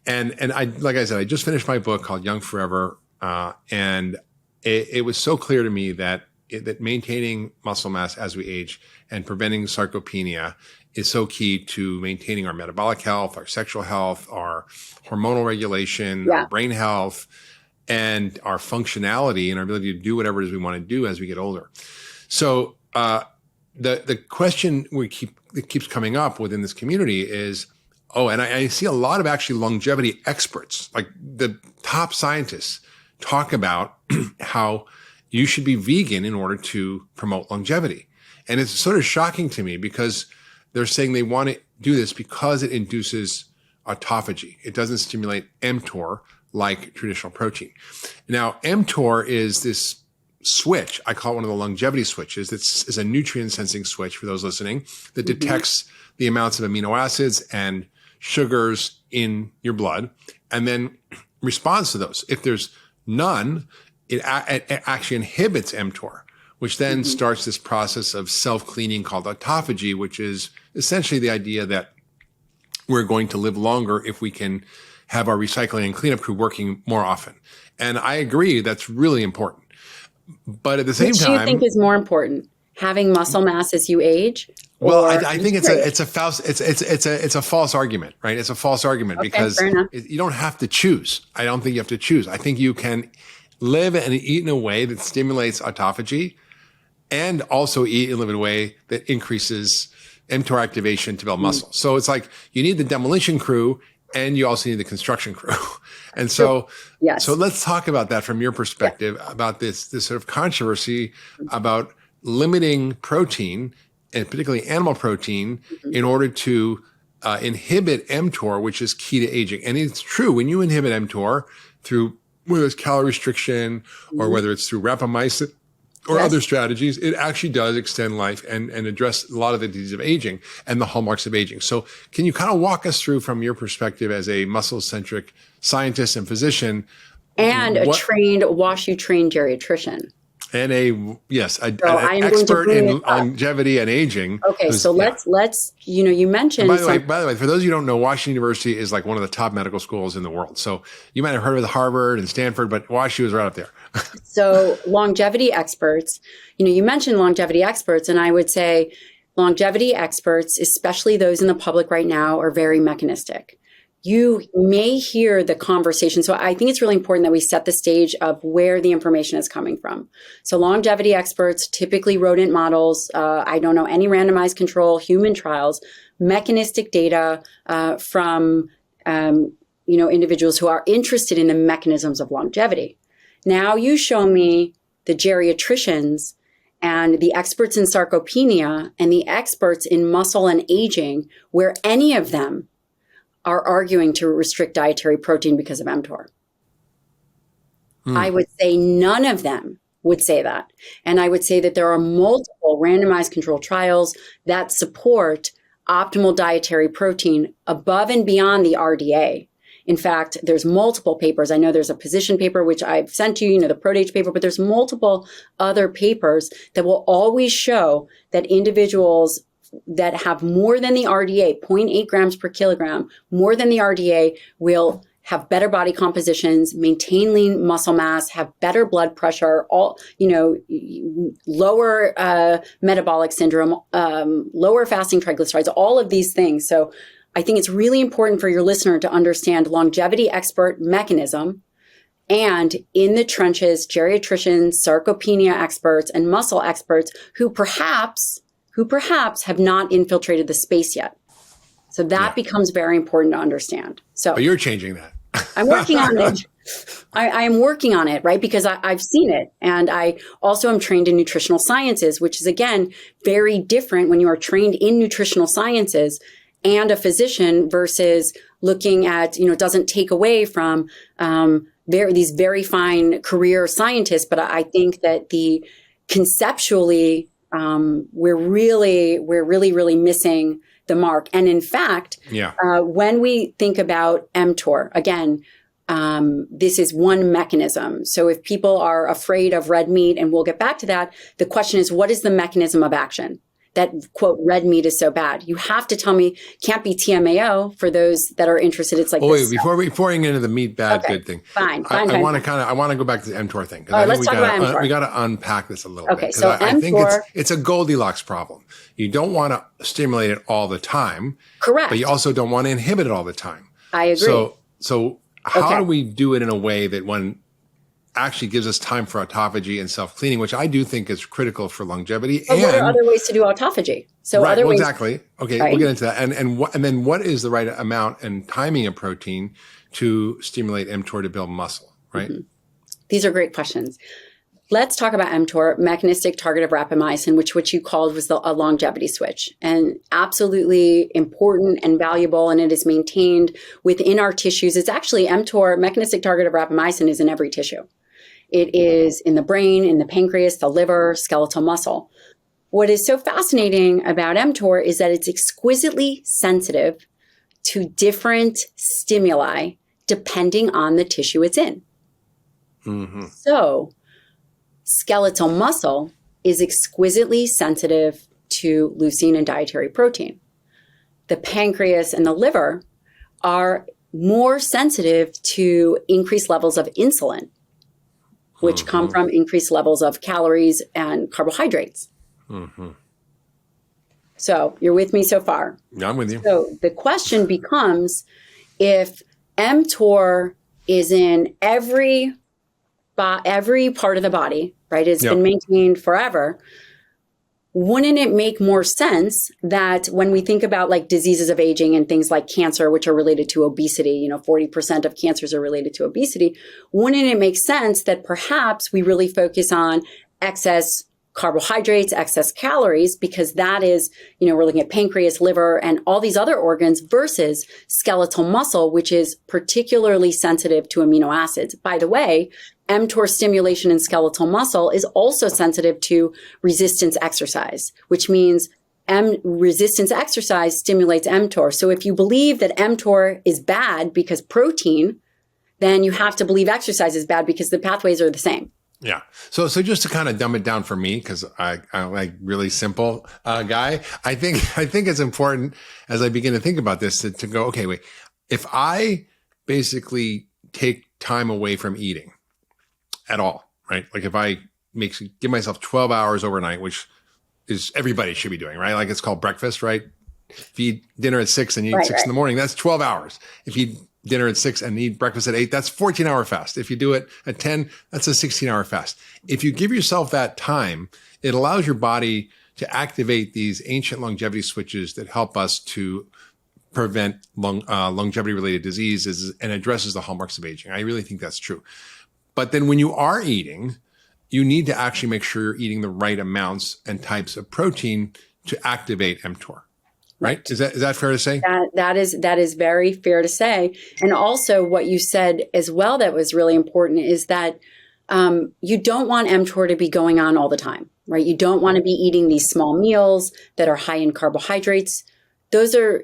And like I said, I just finished my book called Young Forever. And it was so clear to me that maintaining muscle mass as we age and preventing sarcopenia is so key to maintaining our metabolic health, our sexual health, our hormonal regulation, our brain health, and our functionality and our ability to do whatever it is we want to do as we get older. So the question that keeps coming up within this community is, and I see a lot of actually longevity experts, like the top scientists, talk about how you should be vegan in order to promote longevity. And it's sort of shocking to me because they're saying they want to do this because it induces autophagy. It doesn't stimulate mTOR like traditional protein. Now, mTOR is this switch. I call it one of the longevity switches. It's a nutrient sensing switch for those listening that detects the amounts of amino acids and sugars in your blood and then responds to those. If there's none, it actually inhibits mTOR, which then starts this process of self-cleaning called autophagy, which is essentially the idea that we're going to live longer if we can have our recycling and cleanup crew working more often. And I agree that's really important. But at the same time, what do you think is more important, having muscle mass as you age? Well, I think it's a false argument, right? It's a false argument because you don't have to choose. I don't think you have to choose. I think you can live and eat in a way that stimulates autophagy and also eat and live in a way that increases mTOR activation to build muscle. So it's like you need the demolition crew and you also need the construction crew. And so, so let's talk about that from your perspective about this sort of controversy about limiting protein and particularly animal protein in order to inhibit mTOR, which is key to aging. And it's true when you inhibit mTOR through whether it's calorie restriction or whether it's through rapamycin or other strategies, it actually does extend life and address a lot of the diseases of aging and the hallmarks of aging. So can you kind of walk us through from your perspective as a muscle-centric scientist and physician? And a trained geriatrician. And an expert in longevity and aging. Okay, so let's you mentioned. By the way, for those of you who don't know, Washington University is like one of the top medical schools in the world. So you might have heard of Harvard and Stanford, but WashU is right up there. So longevity experts, you mentioned longevity experts, and I would say longevity experts, especially those in the public right now, are very mechanistic. You may hear the conversation. So I think it's really important that we set the stage of where the information is coming from. So longevity experts, typically rodent models, I don't know any randomized control, human trials, mechanistic data from individuals who are interested in the mechanisms of longevity. Now you show me the geriatricians and the experts in sarcopenia and the experts in muscle and aging, where any of them are arguing to restrict dietary protein because of mTOR. I would say none of them would say that. And I would say that there are multiple randomized controlled trials that support optimal dietary protein above and beyond the RDA. In fact, there's multiple papers. I know there's a position paper, which I've sent you, the ProDage paper, but there's multiple other papers that will always show that individuals that have more than the RDA, 0.8 grams per kilogram, more than the RDA will have better body compositions, maintain lean muscle mass, have better blood pressure, lower metabolic syndrome, lower fasting triglycerides, all of these things. So I think it's really important for your listener to understand longevity expert mechanism and in the trenches, geriatricians, sarcopenia experts, and muscle experts who perhaps have not infiltrated the space yet. So that becomes very important to understand. So but you're changing that. I'm working on it. I am working on it, right? Because I've seen it. And I also am trained in nutritional sciences, which is, again, very different when you are trained in nutritional sciences and a physician versus looking at, doesn't take away from these very fine career scientists. But I think that conceptually, we're really missing the mark. And in fact, when we think about mTOR, again, this is one mechanism. So if people are afraid of red meat, and we'll get back to that, the question is, what is the mechanism of action? That, quote, red meat is so bad. You have to tell me, can't be TMAO for those that are interested. It's like, wait, before we get into the meat bad good thing. Fine. I want to go back to the mTOR thing. All right, let's talk about mTOR. We got to unpack this a little bit. Okay, so I think it's a Goldilocks problem. You don't want to stimulate it all the time. Correct. But you also don't want to inhibit it all the time. I agree. So how do we do it in a way that one actually gives us time for autophagy and self-cleaning, which I do think is critical for longevity. But what are other ways to do autophagy? Exactly. Okay, we'll get into that. And then what is the right amount and timing of protein to stimulate mTOR to build muscle, right? Mm-hmm. These are great questions. Let's talk about mTOR, mechanistic target of rapamycin, which you called was a longevity switch, and absolutely important and valuable, and it is maintained within our tissues. It's actually mTOR, mechanistic target of rapamycin, is in every tissue. It is in the brain, in the pancreas, the liver, skeletal muscle. What is so fascinating about mTOR is that it's exquisitely sensitive to different stimuli depending on the tissue it's in. Mm-hmm. So skeletal muscle is exquisitely sensitive to leucine and dietary protein. The pancreas and the liver are more sensitive to increased levels of insulin, which come from increased levels of calories and carbohydrates. Mm-hmm. So you're with me so far? Yeah, I'm with you. So the question becomes, if mTOR is in every part of the body, right? It's been maintained forever. Wouldn't it make more sense that when we think about like diseases of aging and things like cancer, which are related to obesity, 40% of cancers are related to obesity, wouldn't it make sense that perhaps we really focus on excess carbohydrates, excess calories, because that is, we're looking at pancreas, liver, and all these other organs versus skeletal muscle, which is particularly sensitive to amino acids. By the way, mTOR stimulation in skeletal muscle is also sensitive to resistance exercise, which means resistance exercise stimulates mTOR. So if you believe that mTOR is bad because protein, then you have to believe exercise is bad because the pathways are the same. Yeah. So just to kind of dumb it down for me, because I'm like really simple guy, I think it's important as I begin to think about this to go, okay, wait, if I basically take time away from eating at all, right? Like if I give myself 12 hours overnight, which is everybody should be doing, right? Like it's called breakfast, right? If you eat dinner at 6 and you eat 6 in the morning, that's 12 hours. If you eat dinner at 6 and eat breakfast at 8, that's 14-hour fast. If you do it at 10, that's a 16-hour fast. If you give yourself that time, it allows your body to activate these ancient longevity switches that help us to prevent longevity-related diseases and addresses the hallmarks of aging. I really think that's true. But then when you are eating, you need to actually make sure you're eating the right amounts and types of protein to activate mTOR. Right? Is that fair to say? That is very fair to say. And also what you said as well that was really important is that you don't want mTOR to be going on all the time, right? You don't want to be eating these small meals that are high in carbohydrates. Those are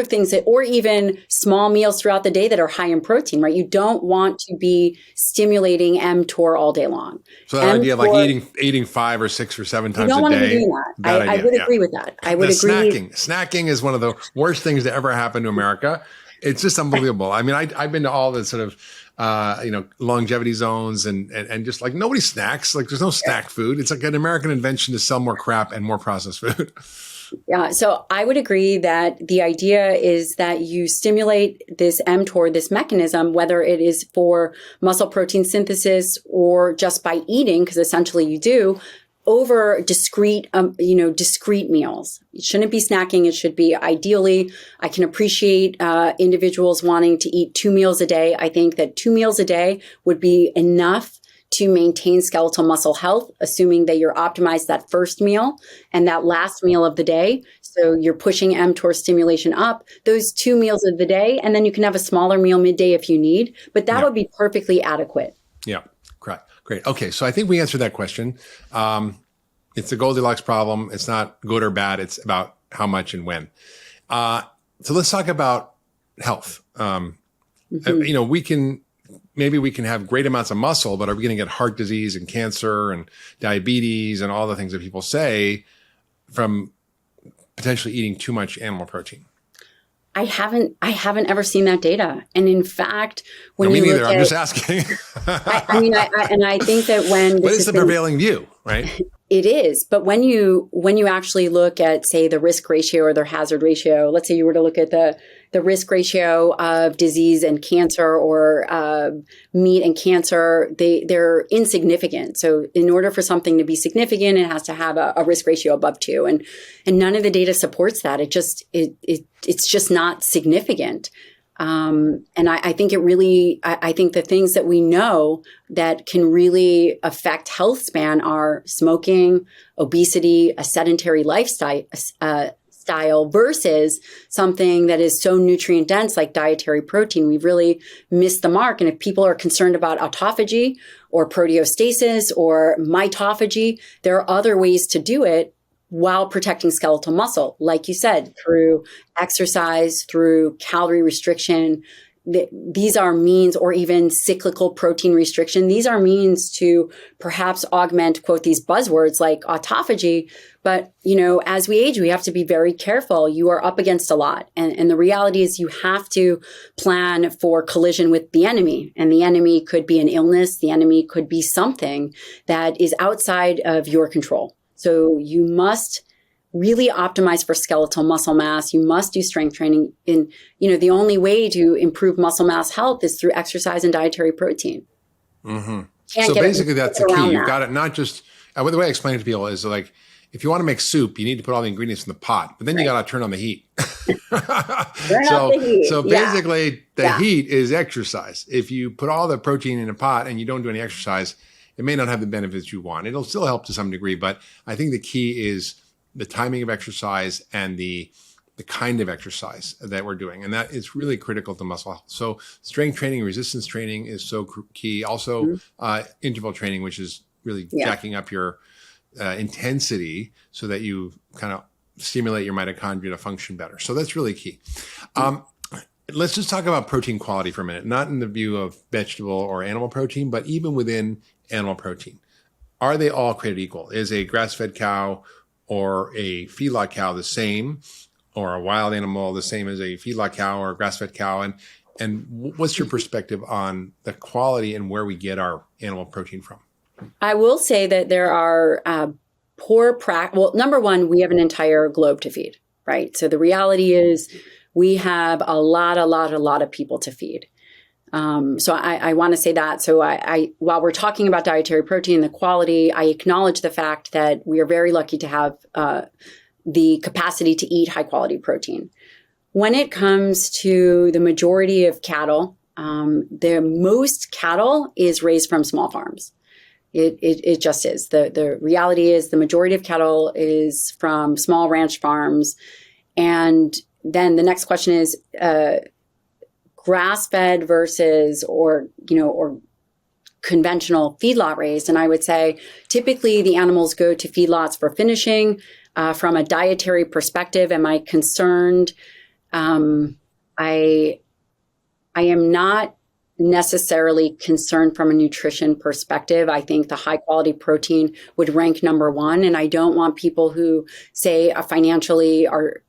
things that, or even small meals throughout the day that are high in protein, right? You don't want to be stimulating mTOR all day long. So that idea of like eating 5 or 6 or 7 times a day. You don't want to be doing that. I would agree with that. I would agree. Snacking is one of the worst things to ever happen to America. It's just unbelievable. I mean, I've been to all the sort of, longevity zones and just like nobody snacks. Like there's no snack food. It's like an American invention to sell more crap and more processed food. Yeah, so I would agree that the idea is that you stimulate this mTOR, this mechanism, whether it is for muscle protein synthesis or just by eating, because essentially you do, over discrete meals. It shouldn't be snacking. It should be ideally, I can appreciate individuals wanting to eat 2 meals a day. I think that 2 meals a day would be enough to maintain skeletal muscle health, assuming that you're optimized that first meal and that last meal of the day. So you're pushing mTOR stimulation up those 2 meals of the day, and then you can have a smaller meal midday if you need, but that would be perfectly adequate. Yeah, correct. Great. Okay. So I think we answered that question. It's a Goldilocks problem. It's not good or bad. It's about how much and when. So let's talk about health. Maybe we can have great amounts of muscle, but are we going to get heart disease and cancer and diabetes and all the things that people say from potentially eating too much animal protein? I haven't ever seen that data. And in fact, when me you neither. look I'm at, just asking. I think that when but it's the prevailing view, right? It is. But when you actually look at, say, the risk ratio or their hazard ratio, let's say you were to look at the risk ratio of disease and cancer or meat and cancer, they're insignificant. So in order for something to be significant, it has to have a risk ratio above 2. And none of the data supports that. It's just not significant. And I think I think the things that we know that can really affect health span are smoking, obesity, a sedentary lifestyle, style versus something that is so nutrient dense like dietary protein. We've really missed the mark. And if people are concerned about autophagy or proteostasis or mitophagy, there are other ways to do it while protecting skeletal muscle, like you said, through exercise, through calorie restriction. These are means, or even cyclical protein restriction. These are means to perhaps augment, quote, these buzzwords like autophagy. But, as we age, we have to be very careful. You are up against a lot. And the reality is you have to plan for collision with the enemy. And the enemy could be an illness. The enemy could be something that is outside of your control. So you must really optimize for skeletal muscle mass. You must do strength training. And, the only way to improve muscle mass health is through exercise and dietary protein. Mm-hmm. So basically that's the key. You've got it not just, the way I explain it to people is like, if you want to make soup, you need to put all the ingredients in the pot, but then you got to turn on the heat. So basically the heat is exercise. If you put all the protein in a pot and you don't do any exercise, it may not have the benefits you want. It'll still help to some degree, but I think the key is the timing of exercise and the kind of exercise that we're doing. And that is really critical to muscle health. So strength training, resistance training is so key. Also, interval training, which is really jacking up your intensity so that you kind of stimulate your mitochondria to function better. So that's really key. Let's just talk about protein quality for a minute, not in the view of vegetable or animal protein, but even within animal protein. Are they all created equal? Is a grass-fed cow or a feedlot cow the same, or a wild animal the same as a feedlot cow or a grass-fed cow? And what's your perspective on the quality and where we get our animal protein from? I will say that there are poor practice. Well, number one, we have an entire globe to feed, right? So the reality is we have a lot of people to feed. So I want to say that. So I while we're talking about dietary protein, the quality, I acknowledge the fact that we are very lucky to have the capacity to eat high quality protein. When it comes to the majority of cattle, the most cattle is raised from small farms. It just is. The reality is the majority of cattle is from small ranch farms. And then the next question is, grass-fed versus or conventional feedlot raised. And I would say typically the animals go to feedlots for finishing. From a dietary perspective, am I concerned? I am not necessarily concerned from a nutrition perspective. I think the high quality protein would rank number one. And I don't want people who say financially are,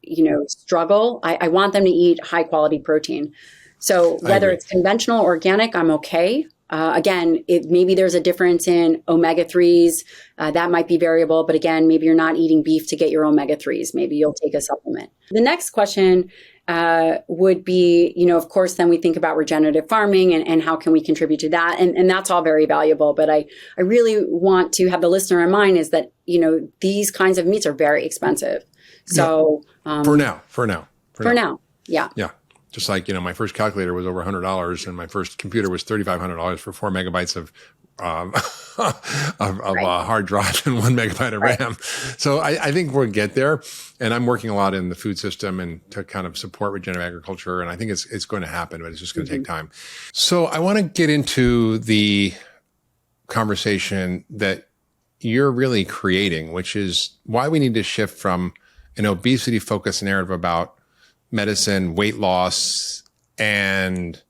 struggle. I want them to eat high quality protein. So whether it's conventional or organic, I'm okay. Again, maybe there's a difference in omega-3s. That might be variable. But again, maybe you're not eating beef to get your omega-3s. Maybe you'll take a supplement. The next question would be, of course, then we think about regenerative farming and how can we contribute to that? And that's all very valuable. But I really want to have the listener in mind is that, these kinds of meats are very expensive. So for now. Yeah. Yeah. Just like, my first calculator was over $100 and my first computer was $3,500 for 4 megabytes of hard drive and 1 megabyte of RAM. So I think we'll get there. And I'm working a lot in the food system and to kind of support regenerative agriculture. And I think it's going to happen, but it's just going to take time. So I want to get into the conversation that you're really creating, which is why we need to shift from an obesity-focused narrative about medicine, weight loss, and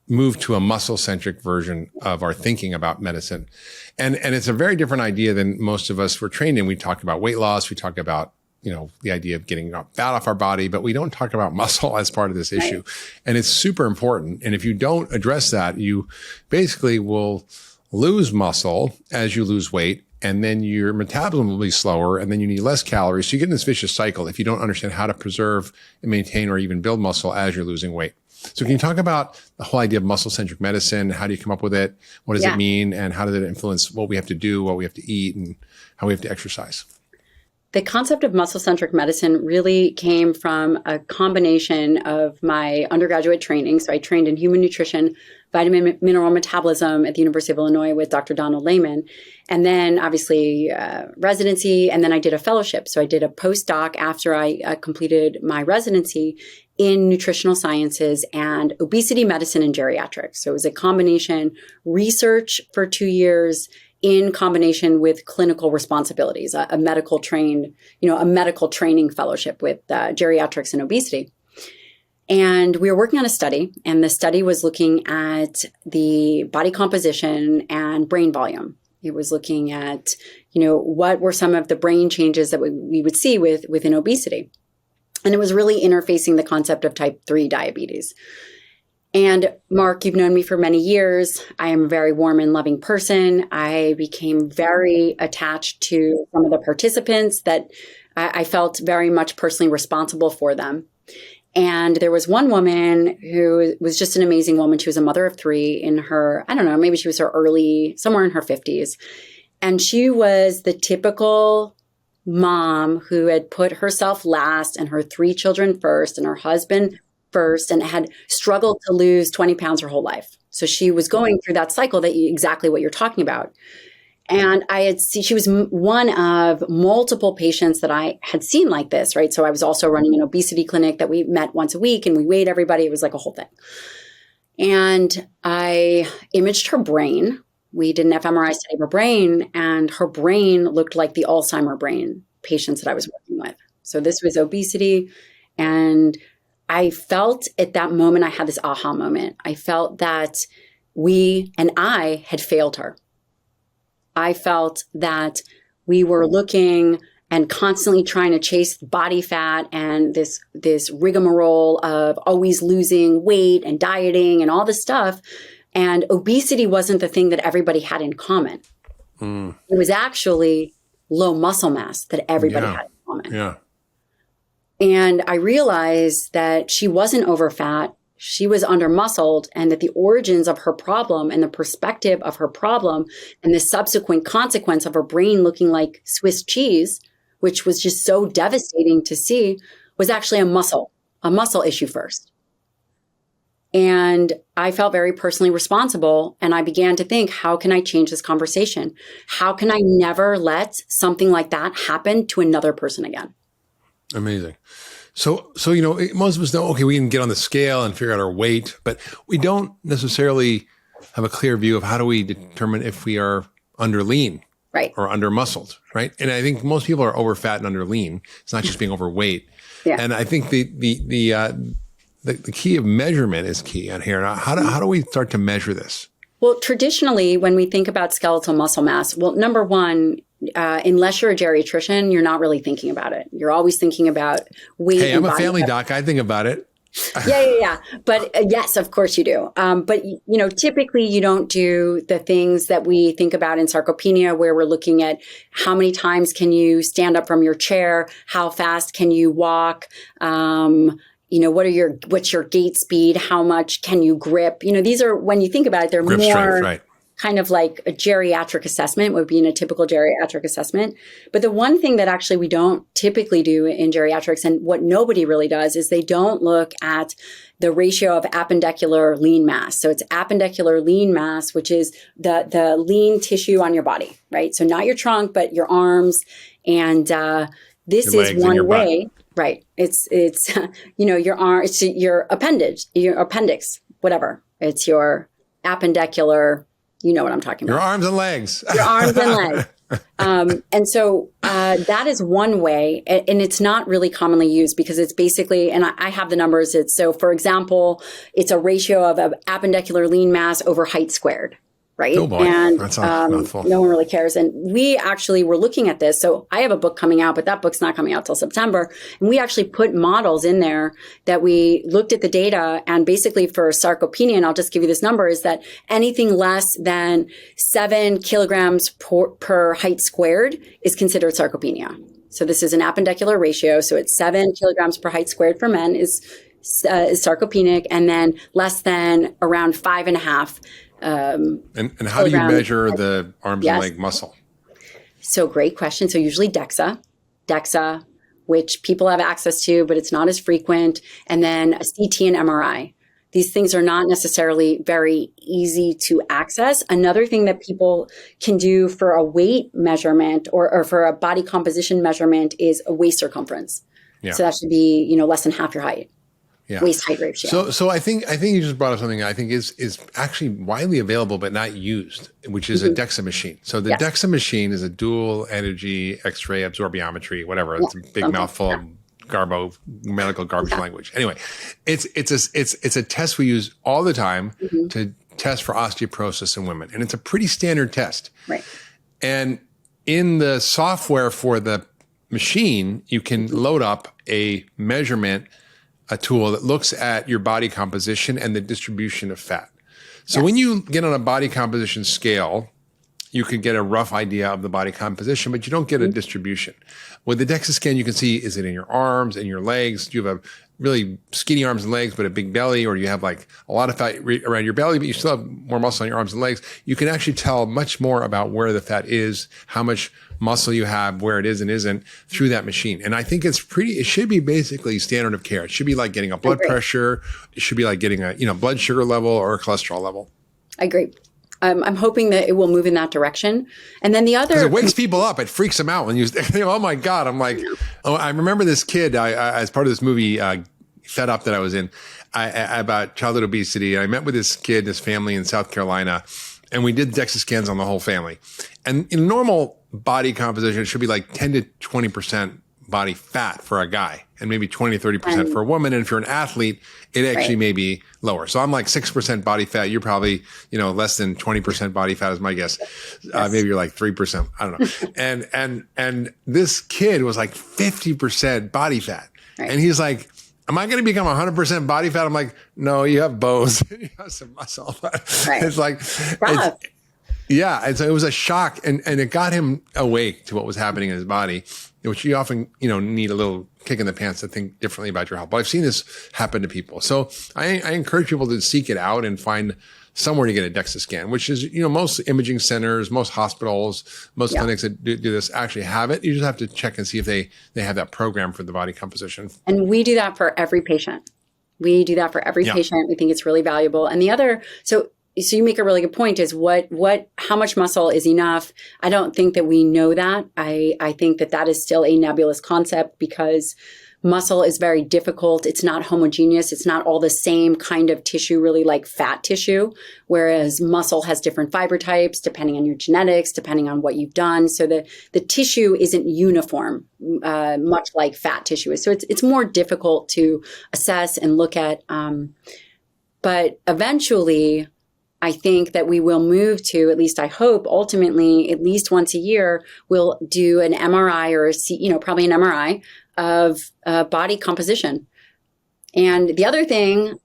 move to a muscle-centric version of our thinking about medicine. And it's a very different idea than most of us were trained in. We talk about weight loss. We talk about, the idea of getting fat off our body, but we don't talk about muscle as part of this issue. And it's super important. And if you don't address that, you basically will lose muscle as you lose weight. And then your metabolism will be slower, and then you need less calories. So you get in this vicious cycle if you don't understand how to preserve and maintain or even build muscle as you're losing weight. So can you talk about the whole idea of muscle-centric medicine? How do you come up with it? What does it mean? And how does it influence what we have to do, what we have to eat, and how we have to exercise? The concept of muscle-centric medicine really came from a combination of my undergraduate training. So I trained in human nutrition, vitamin mineral metabolism at the University of Illinois with Dr. Donald Lehman. And then obviously residency, and then I did a fellowship. So I did a postdoc after I completed my residency in nutritional sciences and obesity medicine and geriatrics. So it was a combination research for 2 years in combination with clinical responsibilities, a medical training fellowship with geriatrics and obesity. And we were working on a study, and the study was looking at the body composition and brain volume. It was looking at, what were some of the brain changes that we would see within obesity. And it was really interfacing the concept of type 3 diabetes. And Mark, you've known me for many years. I am a very warm and loving person. I became very attached to some of the participants that I felt very much personally responsible for them. And there was one woman who was just an amazing woman. She was a mother of 3 in her, I don't know, maybe she was somewhere in her 50s. And she was the typical mom who had put herself last and her 3 children first and her husband first and had struggled to lose 20 pounds her whole life. So she was going through that cycle exactly what you're talking about. And she was one of multiple patients that I had seen like this, right? So I was also running an obesity clinic that we met once a week and we weighed everybody. It was like a whole thing. And I imaged her brain. We did an fMRI study of her brain, and her brain looked like the Alzheimer brain patients that I was working with. So this was obesity, and I felt at that moment, I had this aha moment. I felt that I had failed her. I felt that we were looking and constantly trying to chase body fat and this rigmarole of always losing weight and dieting and all this stuff. And obesity wasn't the thing that everybody had in common. It was actually low muscle mass that everybody had in common. Yeah. And I realized that she wasn't overfat, she was under-muscled, and that the origins of her problem and the perspective of her problem and the subsequent consequence of her brain looking like Swiss cheese, which was just so devastating to see, was actually a muscle issue first. And I felt very personally responsible, and I began to think, how can I change this conversation? How can I never let something like that happen to another person again? Amazing. So, most of us know, okay, we can get on the scale and figure out our weight, but we don't necessarily have a clear view of how do we determine if we are under lean, right, or under muscled, right? And I think most people are over fat and under lean. It's not just being overweight. Yeah. And I think the key of measurement is key on here. Now, how do we start to measure this? Well, traditionally, when we think about skeletal muscle mass, well, number one, unless you're a geriatrician, you're not really thinking about it. You're always thinking about weight. Hey, I'm a family doc. I think about it. Yeah. But yes, of course you do. But typically you don't do the things that we think about in sarcopenia, where we're looking at how many times can you stand up from your chair, how fast can you walk, what's your gait speed, how much can you grip? These are, when you think about it, they're grip more strength, right, kind of like a geriatric assessment would be in a typical geriatric assessment. But the one thing that actually we don't typically do in geriatrics, and what nobody really does, is they don't look at the ratio of appendicular lean mass. So it's appendicular lean mass, which is the lean tissue on your body, right? So not your trunk, but your arms. And this is one way, right? It's your arm, it's your appendix, whatever. It's your appendicular. You know what I'm talking about. Your arms and legs. Your arms and legs. And so that is one way, and it's not really commonly used because it's basically, and I have the numbers. So, for example, it's a ratio of appendicular lean mass over height squared. Right. Oh boy. And that's a mouthful. No one really cares. And we actually were looking at this. So I have a book coming out, but that book's not coming out till September. And we actually put models in there that we looked at the data, and basically for sarcopenia, and I'll just give you this number, is that anything less than 7 kilograms per height squared is considered sarcopenia. So this is an appendicular ratio. So it's 7 kilograms per height squared for men is sarcopenic, and then less than around 5.5. And how do you measure the arms and leg muscle? So great question. So usually DEXA. DEXA, which people have access to, but it's not as frequent, and then a CT and MRI. These things are not necessarily very easy to access. Another thing that people can do for a weight measurement or for a body composition measurement is a waist circumference. Yeah. So that should be, less than half your height. Yeah. Waist height ratio. So I think you just brought up something I think is actually widely available but not used, which is a DEXA machine. So the DEXA machine is a dual energy X-ray absorptiometry, whatever. It's a big mouthful of medical garbage language. Anyway, it's a test we use all the time to test for osteoporosis in women, and it's a pretty standard test. Right. And in the software for the machine, you can load up a tool that looks at your body composition and the distribution of fat. So when you get on a body composition scale, you can get a rough idea of the body composition, but you don't get a distribution. With the DEXA scan, you can see, is it in your arms and your legs? Do you have a really skinny arms and legs, but a big belly? Or do you have like a lot of fat around your belly, but you still have more muscle on your arms and legs? You can actually tell much more about where the fat is, how much muscle you have, where it is and isn't through that machine. And I think it should be basically standard of care. It should be like getting a blood pressure. It should be like getting a, blood sugar level or a cholesterol level. I agree. I'm hoping that it will move in that direction. And then the other... Because it wakes people up. It freaks them out when you think, oh my God. I'm like, I remember this kid, I as part of this movie, Fed Up, that I was in, about childhood obesity. I met with this kid, this family in South Carolina, and we did DEXA scans on the whole family. And in normal body composition, it should be like 10 to 20% body fat for a guy and maybe 20 to 30% for a woman. And if you're an athlete, it actually may be lower. So I'm like 6% body fat. You're probably, less than 20% body fat is my guess. Maybe you're like 3%. I don't know. And this kid was like 50% body fat. Right. And he's like, am I going to become 100% body fat? I'm like, no, you have bones. You have some muscle. Right. It's like, yeah. And so it was a shock, and it got him awake to what was happening in his body, which you often, need a little kick in the pants to think differently about your health. But I've seen this happen to people. So I encourage people to seek it out and find somewhere to get a DEXA scan, which is, most imaging centers, most hospitals, most clinics that do this actually have it. You just have to check and see if they have that program for the body composition. And we do that for every patient. We do that for every patient. We think it's really valuable. And the other, so you make a really good point, is how much muscle is enough? I don't think that we know that. I think that is still a nebulous concept because muscle is very difficult. It's not homogeneous. It's not all the same kind of tissue, really like fat tissue, whereas muscle has different fiber types depending on your genetics, depending on what you've done. So the tissue isn't uniform, much like fat tissue is. So it's more difficult to assess and look at. But eventually, I think that we will move to, at least I hope, ultimately, at least once a year, we'll do an MRI or probably an MRI of body composition. And the other thing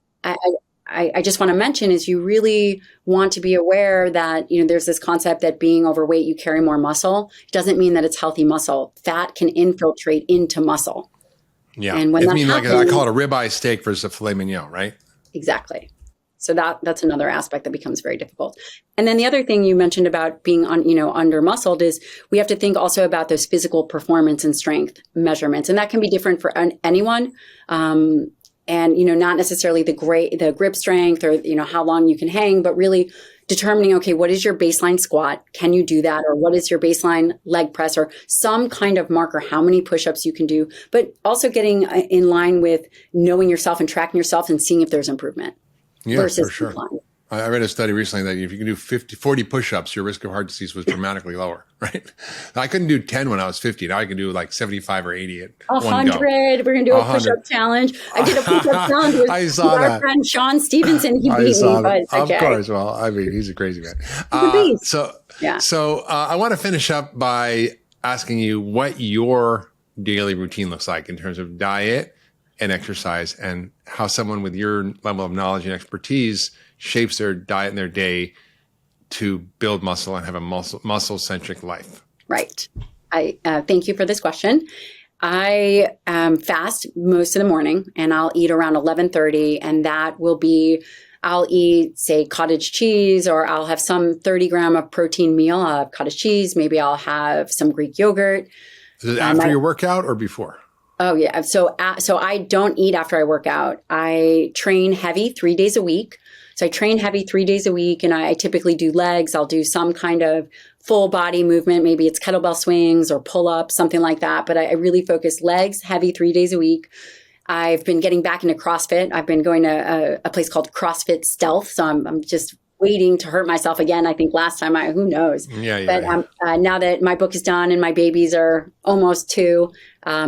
I just want to mention is you really want to be aware that, there's this concept that being overweight, you carry more muscle. It doesn't mean that it's healthy muscle. Fat can infiltrate into muscle. Yeah. And when like I call it a ribeye steak versus a filet mignon, right? Exactly. So that's another aspect that becomes very difficult. And then the other thing you mentioned about being under muscled is we have to think also about those physical performance and strength measurements. And that can be different for anyone. And, not necessarily the grip strength or, how long you can hang, but really determining, okay, what is your baseline squat? Can you do that? Or what is your baseline leg press or some kind of marker, how many push-ups you can do, but also getting in line with knowing yourself and tracking yourself and seeing if there's improvement. Yeah, for sure. I read a study recently that if you can do 40 push-ups, your risk of heart disease was dramatically lower, right? I couldn't do 10 when I was 50. Now I can do like 75 or 80 at 100. We're going to do a push-up challenge. I did a push-up challenge with our friend Sean Stevenson. He beat me, but it's okay. Of course. Well, I mean, he's a crazy man. He's a beast. So I want to finish up by asking you what your daily routine looks like in terms of diet and exercise, and how someone with your level of knowledge and expertise shapes their diet and their day to build muscle and have a muscle-centric life. Right. I thank you for this question. I fast most of the morning, and I'll eat around 11:30, and that will be, I'll eat, say, cottage cheese, or I'll have some 30 gram of protein meal. I'll have cottage cheese. Maybe I'll have some Greek yogurt. Is it after your workout or before? Oh yeah. So I don't eat after I work out. I train heavy 3 days a week. So I train heavy 3 days a week, and I typically do legs. I'll do some kind of full body movement. Maybe it's kettlebell swings or pull-ups, something like that. But I really focus legs heavy 3 days a week. I've been getting back into CrossFit. I've been going to a place called CrossFit Stealth. So I'm just waiting to hurt myself again. I think last time who knows? Now that my book is done and my babies are almost 2,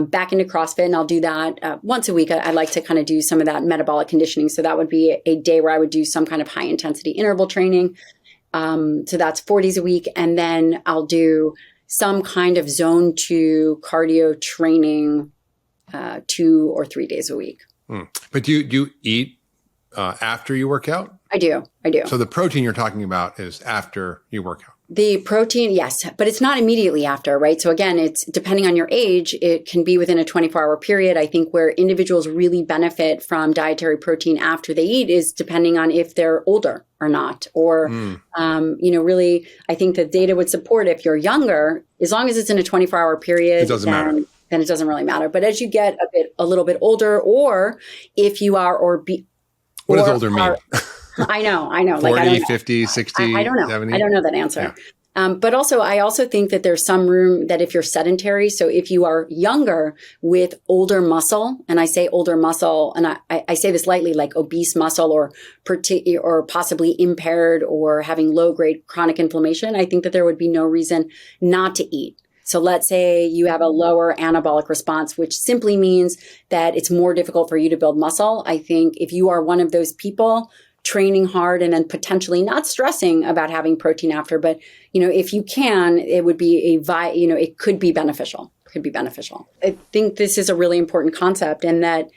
back into CrossFit, and I'll do that once a week. I like to kind of do some of that metabolic conditioning. So that would be a day where I would do some kind of high intensity interval training. So that's 4 days a week. And then I'll do some kind of zone 2 cardio training 2 or 3 days a week. But do you eat after you work out? I do. So the protein you're talking about is after you work out? The protein, yes, but it's not immediately after, right? So again, it's depending on your age, it can be within a 24-hour period. I think where individuals really benefit from dietary protein after they eat is depending on if they're older or not. Or, really, I think the data would support if you're younger, as long as it's in a 24-hour period, it doesn't matter. Then it doesn't really matter. But as you get a little bit older, or if you are what does older mean? I know. 40, 50, 60, I don't know. 70? I don't know that answer. Yeah. But also, I also think that there's some room that if you're sedentary, so if you are younger with older muscle, and I say older muscle, and I say this lightly, like obese muscle or possibly impaired or having low-grade chronic inflammation, I think that there would be no reason not to eat. So let's say you have a lower anabolic response, which simply means that it's more difficult for you to build muscle. I think if you are one of those people training hard and then potentially not stressing about having protein after, but if you can, it would be it could be beneficial. I think this is a really important concept, in that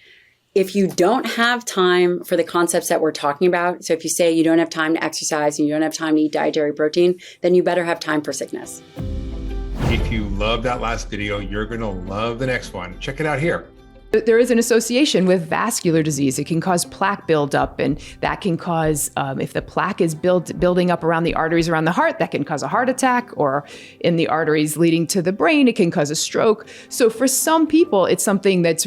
if you don't have time for the concepts that we're talking about, so if you say you don't have time to exercise and you don't have time to eat dietary protein, then you better have time for sickness. If you love that last video, you're going to love the next one. Check it out here. There is an association with vascular disease. It can cause plaque buildup, and that can cause, if the plaque is building up around the arteries around the heart, that can cause a heart attack, or in the arteries leading to the brain, it can cause a stroke. So for some people, it's something that's